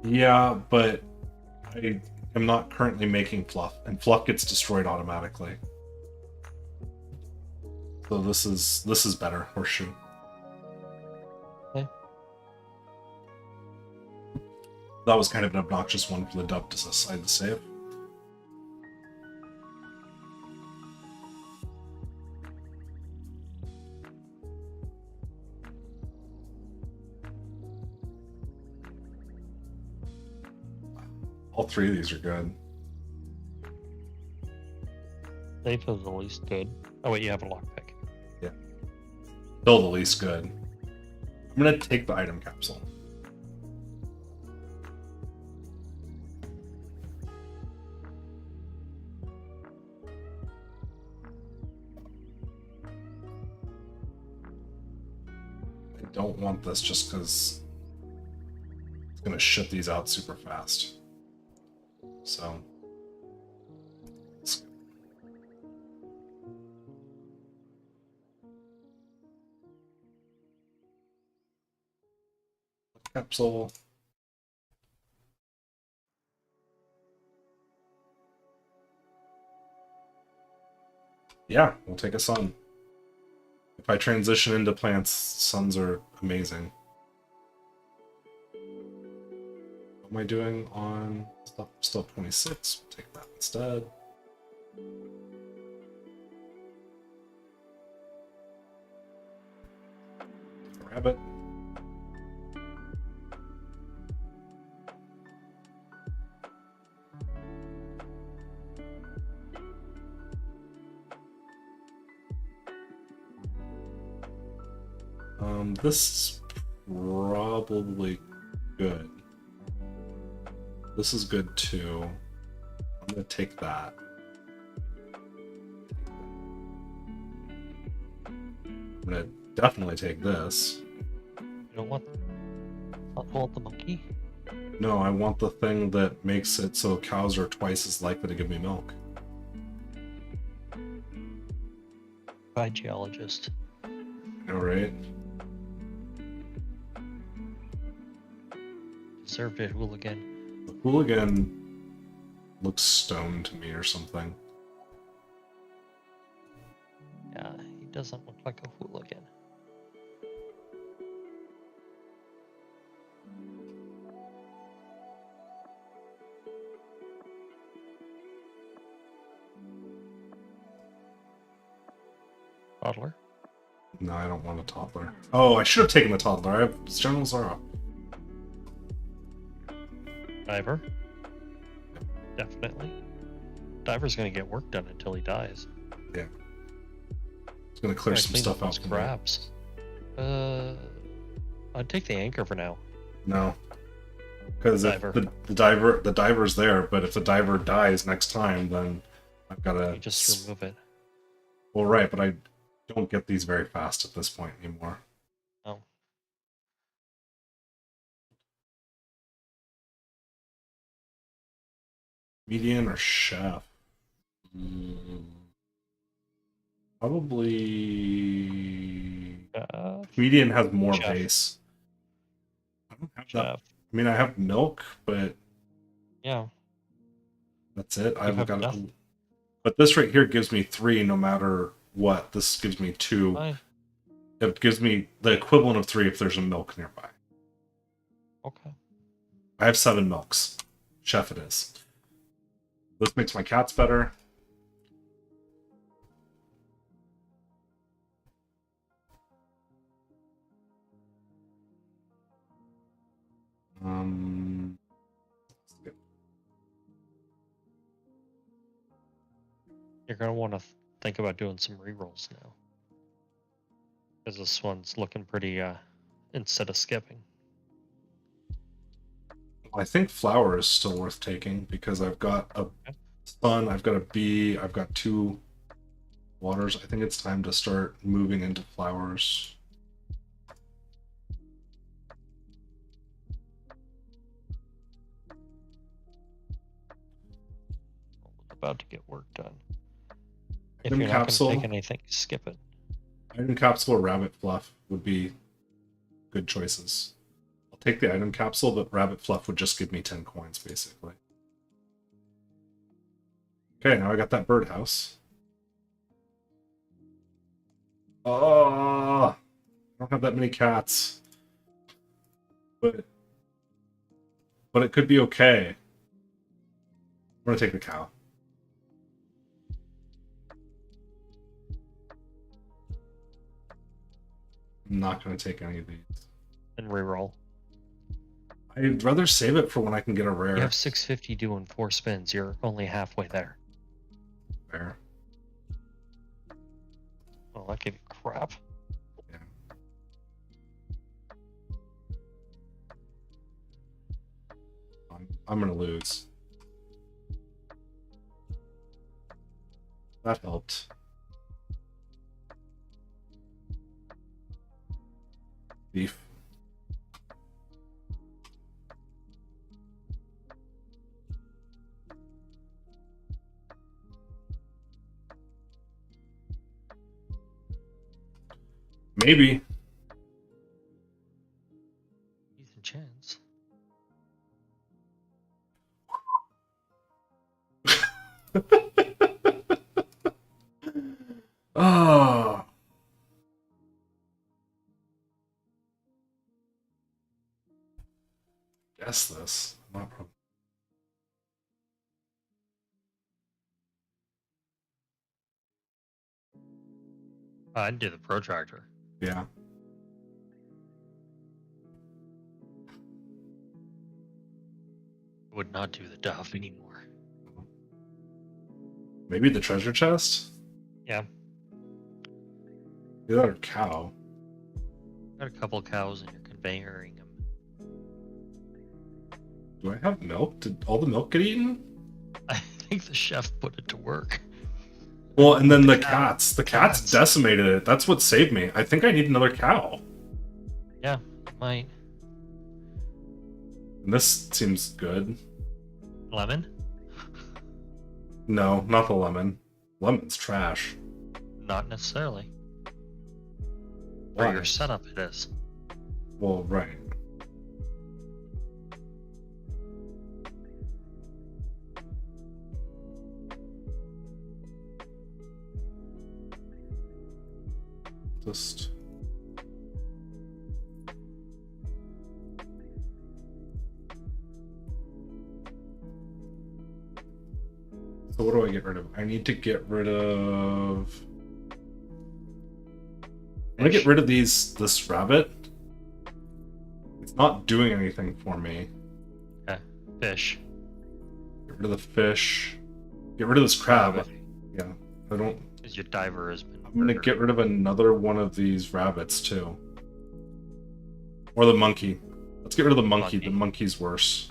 Yeah, but I am not currently making fluff, and fluff gets destroyed automatically. So this is better, horseshoe. Okay. That was kind of an obnoxious one for the dub to decide to save. All 3 of these are good. Safe is the least good. Oh wait, you have a lockpick. Yeah. Still the least good. I'm gonna take the item capsule. I don't want this just because it's gonna shut these out super fast. So capsule. Yeah, we'll take a sun. If I transition into plants, suns are amazing. What am I doing on stuff? Still 26. We'll take that instead. Rabbit. This is probably good. This is good too. I'm gonna take that. I'm gonna definitely take this. You don't want the monkey? No, I want the thing that makes it so cows are twice as likely to give me milk. By geologist. Alright. Served it hooligan. The hooligan looks stoned to me or something. Yeah, he doesn't look like a hooligan. Toddler? No, I don't want a toddler. Oh, I should have taken the toddler. I have General Zara. Diver? Definitely. Diver's gonna get work done until he dies. Yeah. It's gonna clear some stuff out. Scraps. I'd take the anchor for now. No. Because if the diver's there, but if the diver dies next time, then I've gotta You just remove it. Well, right, but I don't get these very fast at this point anymore. Oh. Median or chef? Probably median has more Chef. base. I don't have that. Chef. I mean, I have milk, but Yeah. that's it. You I've have got nothing. but this right here gives me 3 no matter what. This gives me 2. Fine. It gives me the equivalent of 3 if there's a milk nearby. Okay. I have 7 milks. Chef it is. This makes my cats better. Skip. You're gonna want to think about doing some rerolls now, because this one's looking pretty. Instead of skipping. I think flower is still worth taking because I've got a sun, I've got a bee, I've got 2 waters. I think it's time to start moving into flowers. About to get work done. If Item you're not capsule. going to take anything, skip it. Item capsule or rabbit fluff would be good choices. I'll take the item capsule, but rabbit fluff would just give me 10 coins, basically. Okay, now I got that birdhouse. Oh, I don't have that many cats. But it could be okay. I'm gonna take the cow. I'm not gonna take any of these. And reroll. I'd rather save it for when I can get a rare. You have 650 doing 4 spins. You're only halfway there. Rare. Oh, that gave you crap. Yeah. I'm gonna lose. That helped. Beef. Maybe. Decent chance. Oh. Guess this. Not probably. I'd do the protractor. Yeah. I would not do the dove anymore. Maybe the treasure chest? Yeah. Either that or cow. Got a couple cows and you're conveying them. Do I have milk? Did all the milk get eaten? I think the chef put it to work. Well, and then the cow. cats. The cats decimated it. That's what saved me. I think I need another cow. Yeah, might. And this seems good. Lemon? No, not the lemon. Lemon's trash. Not necessarily. For Why? your setup, it is. Well, right. Just... So what do I get rid of? I need to get rid of... I'm gonna get rid of this rabbit. It's not doing anything for me. Okay. Fish. Get rid of the fish. Get rid of this crab. Rabbit. Yeah, I don't... Because your diver has been I'm gonna murdered. get rid of another one of these rabbits too. Or the monkey. Let's get rid of the monkey. Monkey. The monkey's worse.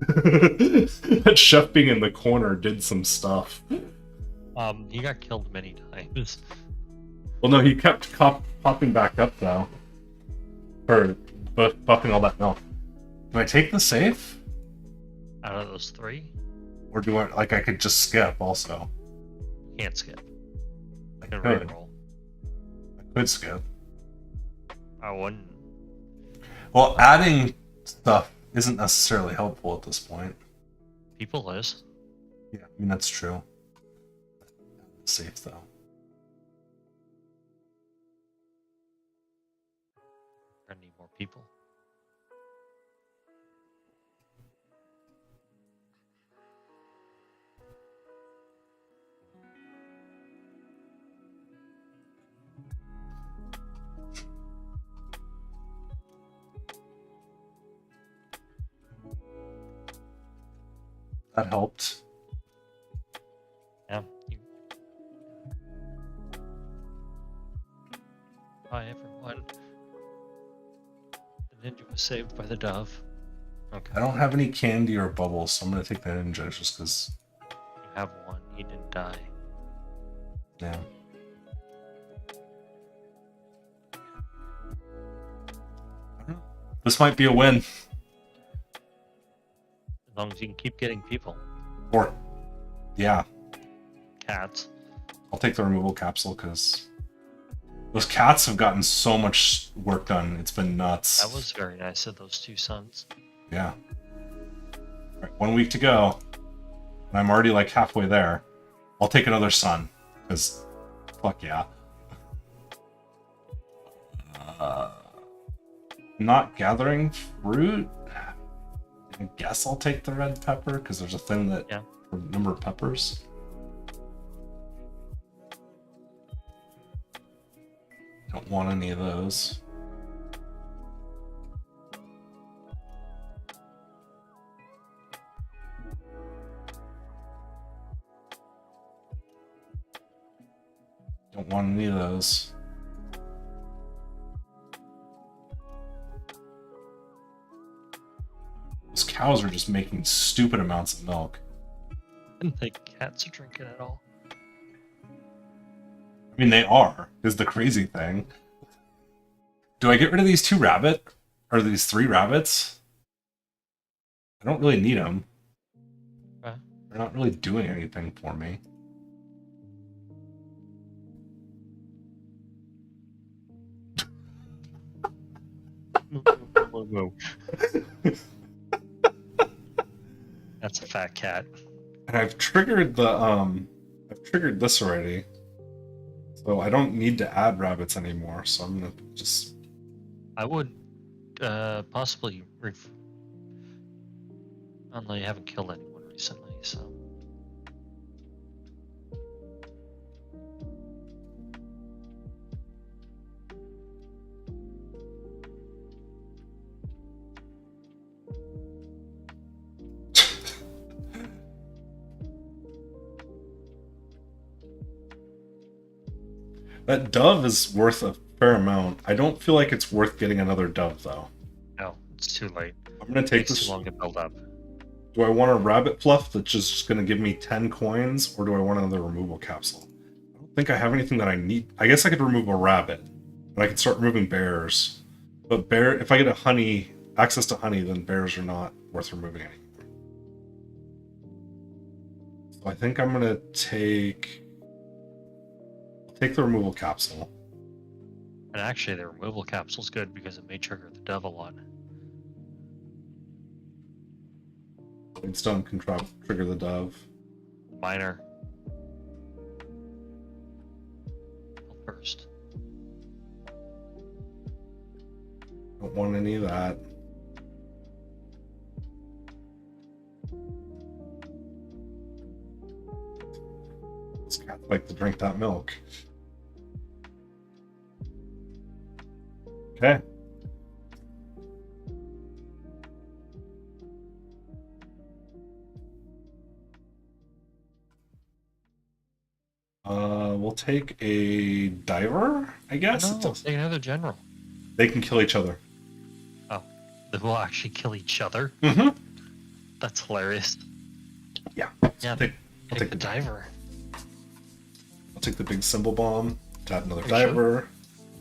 That chef being in the corner did some stuff. He got killed many times. Well, no, he kept popping back up though. For buffing all that milk. Do I take the safe? Out of those three, Or do I, like, I could just skip also? can't skip. I Can could. reroll. I could skip. I wouldn't. Well, adding stuff isn't necessarily helpful at this point. People is. Yeah, I mean, that's true. Safe though. I need more people. That helped. Yeah. Hi everyone. The ninja was saved by the dove. Okay. I don't have any candy or bubbles, so I'm gonna take the ninja just because. You have one. He didn't die. Yeah. I don't know. This might be a win. As long as you can keep getting people. Or, yeah, Cats. I'll take the removal capsule because those cats have gotten so much work done. It's been nuts. That was very nice of those two sons. Yeah. All right, 1 week to go. And I'm already like halfway there. I'll take another sun. Because, fuck yeah. Not gathering fruit? I guess I'll take the red pepper because there's a thing that Yeah. for number of peppers. Don't want any of those. Don't want any of those. Those cows are just making stupid amounts of milk. And the cats are drinking it all. I mean, they are, is the crazy thing. Do I get rid of these 2 rabbit? Or these 3 rabbits? I don't really need them. Okay. They're not really doing anything for me. That's a fat cat. And I've triggered the, I've triggered this already. So I don't need to add rabbits anymore, so I'm gonna just... I would possibly although you haven't killed anyone recently, so That dove is worth a fair amount. I don't feel like it's worth getting another dove, though. no, it's too late. I'm gonna It take takes this... too long to build up. Do I want a rabbit fluff that's just going to give me 10 coins, or do I want another removal capsule? I don't think I have anything that I need. I guess I could remove a rabbit, and I could start removing bears. But if I get access to honey, then bears are not worth removing anymore. So I think I'm going to take the removal capsule. And actually, the removal capsule's good because it may trigger the dove a lot. Stone can trigger the dove. Minor. First. Don't want any of that. These cats like to drink that milk. Okay. We'll take a diver, I guess. No, take another general. They can kill each other. Oh, they will actually kill each other? Mm-hmm. That's hilarious. Yeah. Yeah, I'll take pick the the diver. I'll take the big symbol bomb. To add another Are you sure? diver.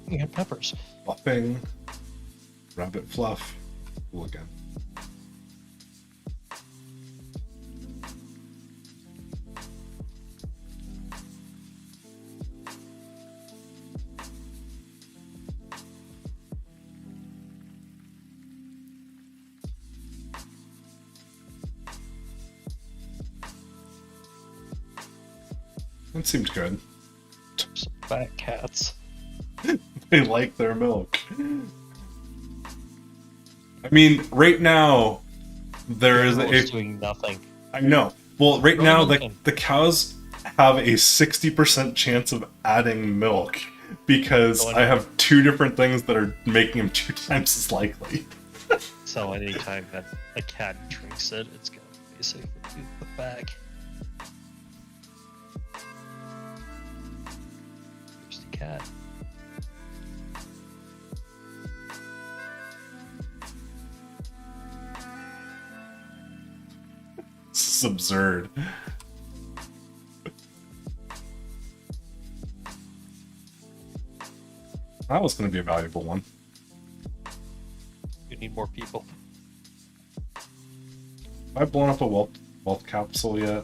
You got peppers. Buffing. Rabbit fluff. Cool again. That seemed good. Some fat cats. They like their milk. I mean, right now, there is Everyone's a. doing nothing. I know. Well, right Really now, milking. the cows have a 60% chance of adding milk because Oh, I I know. have two different things that are making them 2 times as likely. So anytime that a cat drinks it, it's gonna basically do the bag. Here's the cat. This is absurd. That was going to be a valuable one. You need more people. Have I blown up a wealth capsule yet?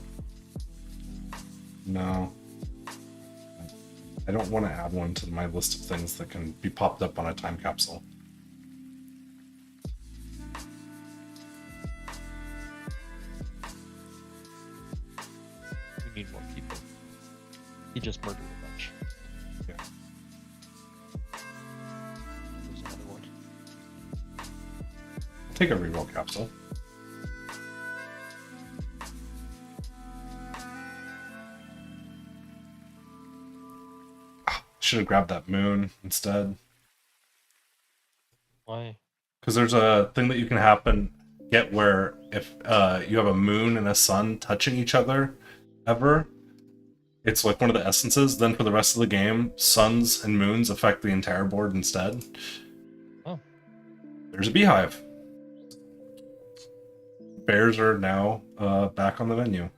No. I don't want to add one to my list of things that can be popped up on a time capsule. You need more people. He just murdered a bunch. Yeah. There's another one. I'll take a reroll capsule. Should have grabbed that moon instead. Why? Because there's a thing that you can get where if you have a moon and a sun touching each other ever, it's like one of the essences. Then for the rest of the game, suns and moons affect the entire board instead. Oh. There's a beehive. Bears are now back on the menu.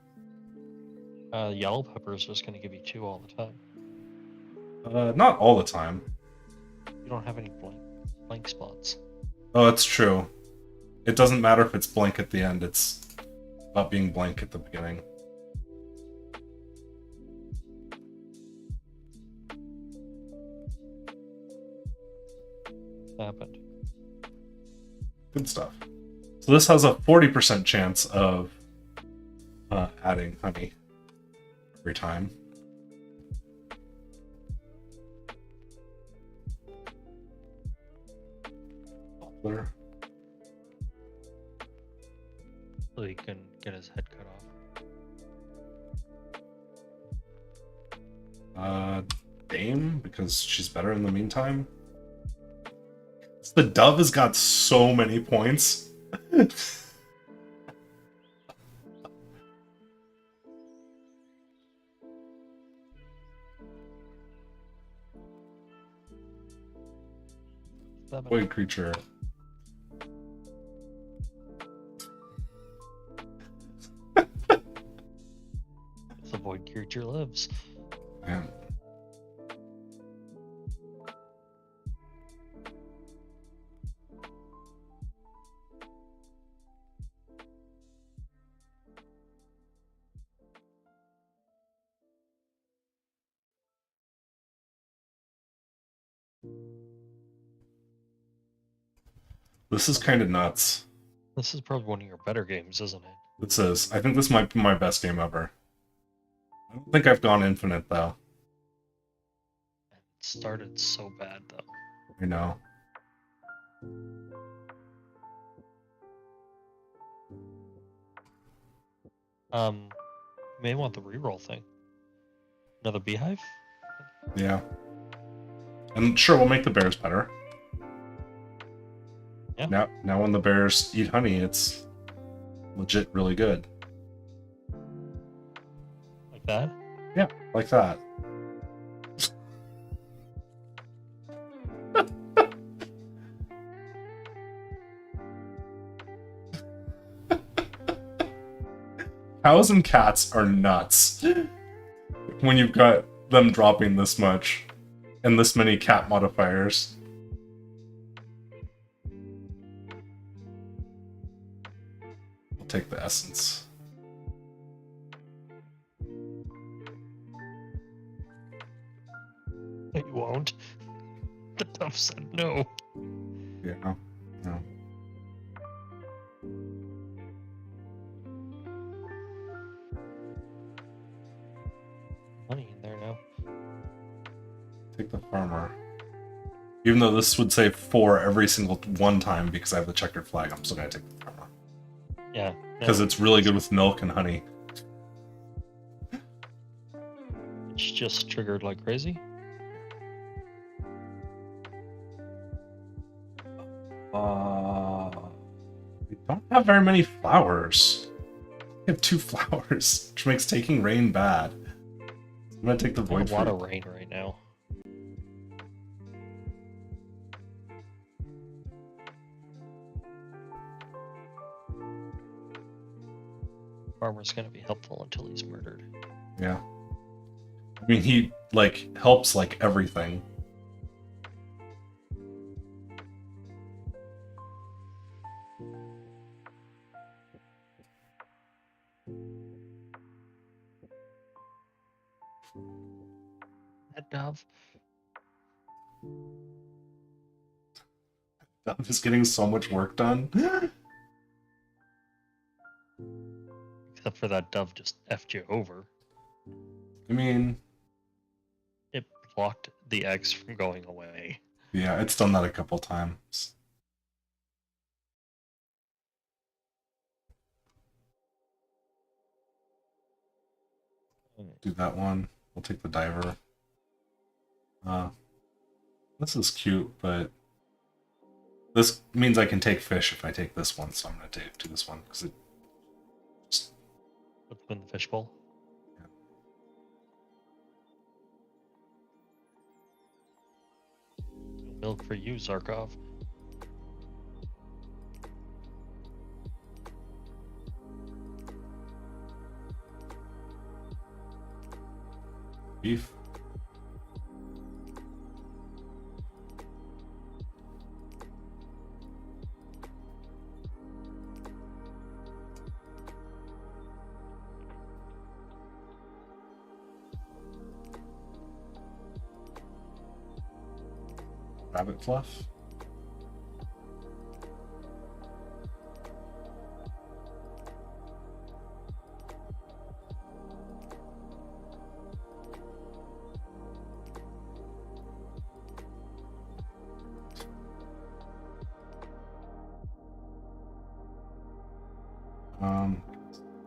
Yellow pepper is just gonna give you 2 all the time. Not all the time. You don't have any blank spots. Oh, it's true. It doesn't matter if it's blank at the end. It's about being blank at the beginning. What happened? Good stuff. So this has a 40% chance of adding honey every time. Poplar. So he can get his head cut off. Dame, because she's better in the meantime. The dove has got so many points. Void creature. The void creature lives. Man. This is kind of nuts. This is probably one of your better games, isn't it? It says, I think this might be my best game ever. I don't think I've gone infinite, though. It started so bad, though. You know. You may want the reroll thing. Another beehive? Yeah. And sure, we'll make the bears better. Yeah. Now when the bears eat honey, it's legit really good. Like that? Yeah, like that. Cows and cats are nuts when you've got them dropping this much and this many cat modifiers. I'll take the essence. You won't. The dove said no. Yeah. No. Money in there now. Take the farmer. Even though this would say 4 every single one time because I have the checkered flag, I'm still gonna take the farmer. Yeah. Because it's really good with milk and honey. It's just triggered like crazy. We don't have very many flowers. We have 2 flowers, which makes taking rain bad. I'm gonna take the void There's a lot fruit. of rain right now. Farmer's gonna be helpful until he's murdered. Yeah. I mean, he, like, helps, like, everything. That dove. I'm just getting so much work done. Except for that dove just effed you over. I mean, It blocked the eggs from going away. yeah, it's done that a couple times. Do that one. We'll take the diver. This is cute, but this means I can take fish if I take this one, so I'm gonna do this one because it just Put them in the fishbowl. Yeah. No milk for you, Zarkov. beef. Rabbit fluff.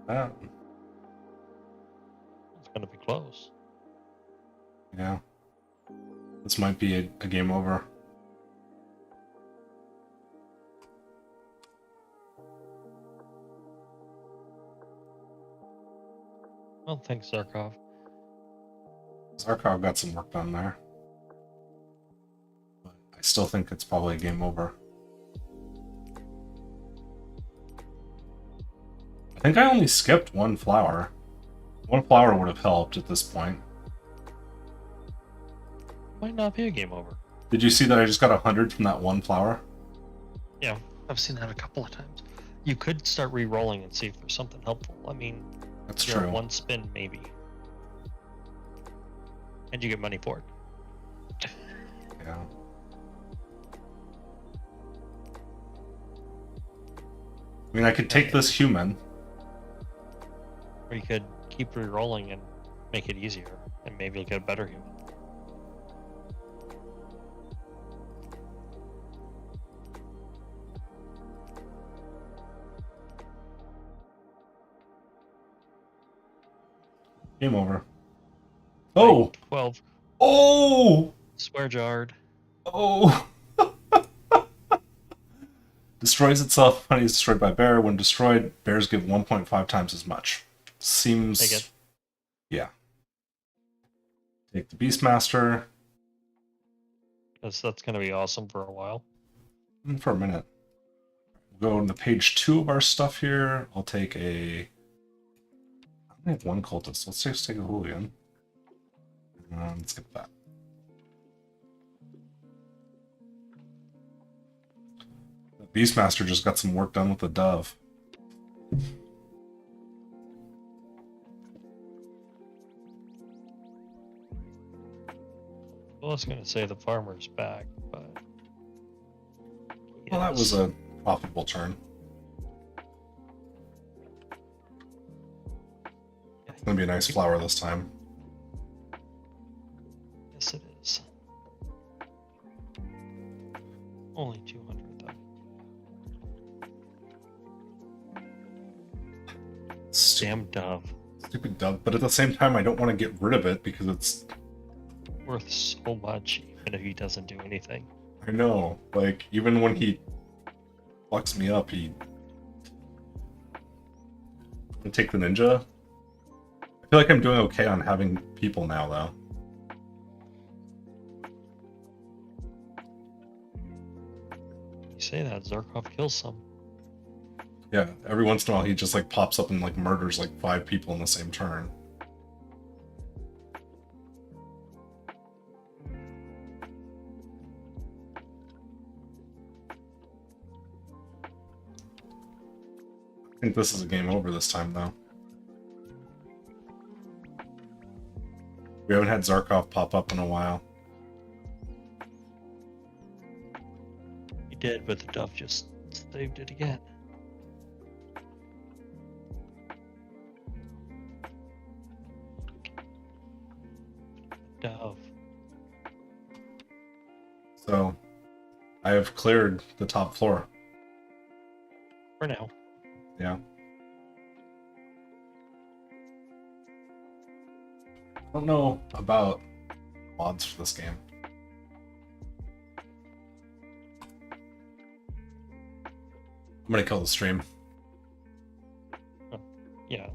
That. It's gonna be close. Yeah. This might be a game over. Well, thanks, Zarkov. Zarkov got some work done there. But I still think it's probably a game over. I think I only skipped 1 flower. 1 flower would have helped at this point. Might not be a game over. Did you see that I just got 100 from that 1 flower? Yeah, I've seen that a couple of times. You could start re-rolling and see if there's something helpful. I mean, That's you're true. at 1 spin maybe, and you get money for it. Yeah. I mean, I could take this human. Or you could keep re-rolling and make it easier, and maybe you'll get a better human. Game over. Oh! 12. Oh! Swear jarred. Oh! Destroys itself when it's destroyed by bear. When destroyed, bears give 1.5 times as much. Seems... Take it. Yeah. Take the Beastmaster. Because that's going to be awesome for a while. For a minute. We'll go on the page 2 of our stuff here. I'll take a I have one cultist. Let's just take a hooligan. Let's skip that. The Beastmaster just got some work done with the dove. I was gonna say the farmer's back, but Well, that was yes. a profitable turn. It's gonna be a nice flower this time. Yes, it is. Only 200 though. Damn dove. Stupid dove, but at the same time, I don't want to get rid of it because it's. Worth so much, even if he doesn't do anything. I know, like, even when he fucks me up, he. I take the ninja. I feel like I'm doing okay on having people now, though. You say that, Zarkov kills some. Yeah, every once in a while he just like pops up and like murders like 5 people in the same turn. I think this is a game over this time, though. We haven't had Zarkov pop up in a while. He did, but the dove just saved it again. Dove. So, I have cleared the top floor. For now. Yeah. I don't know about mods for this game. I'm gonna kill the stream. Yeah.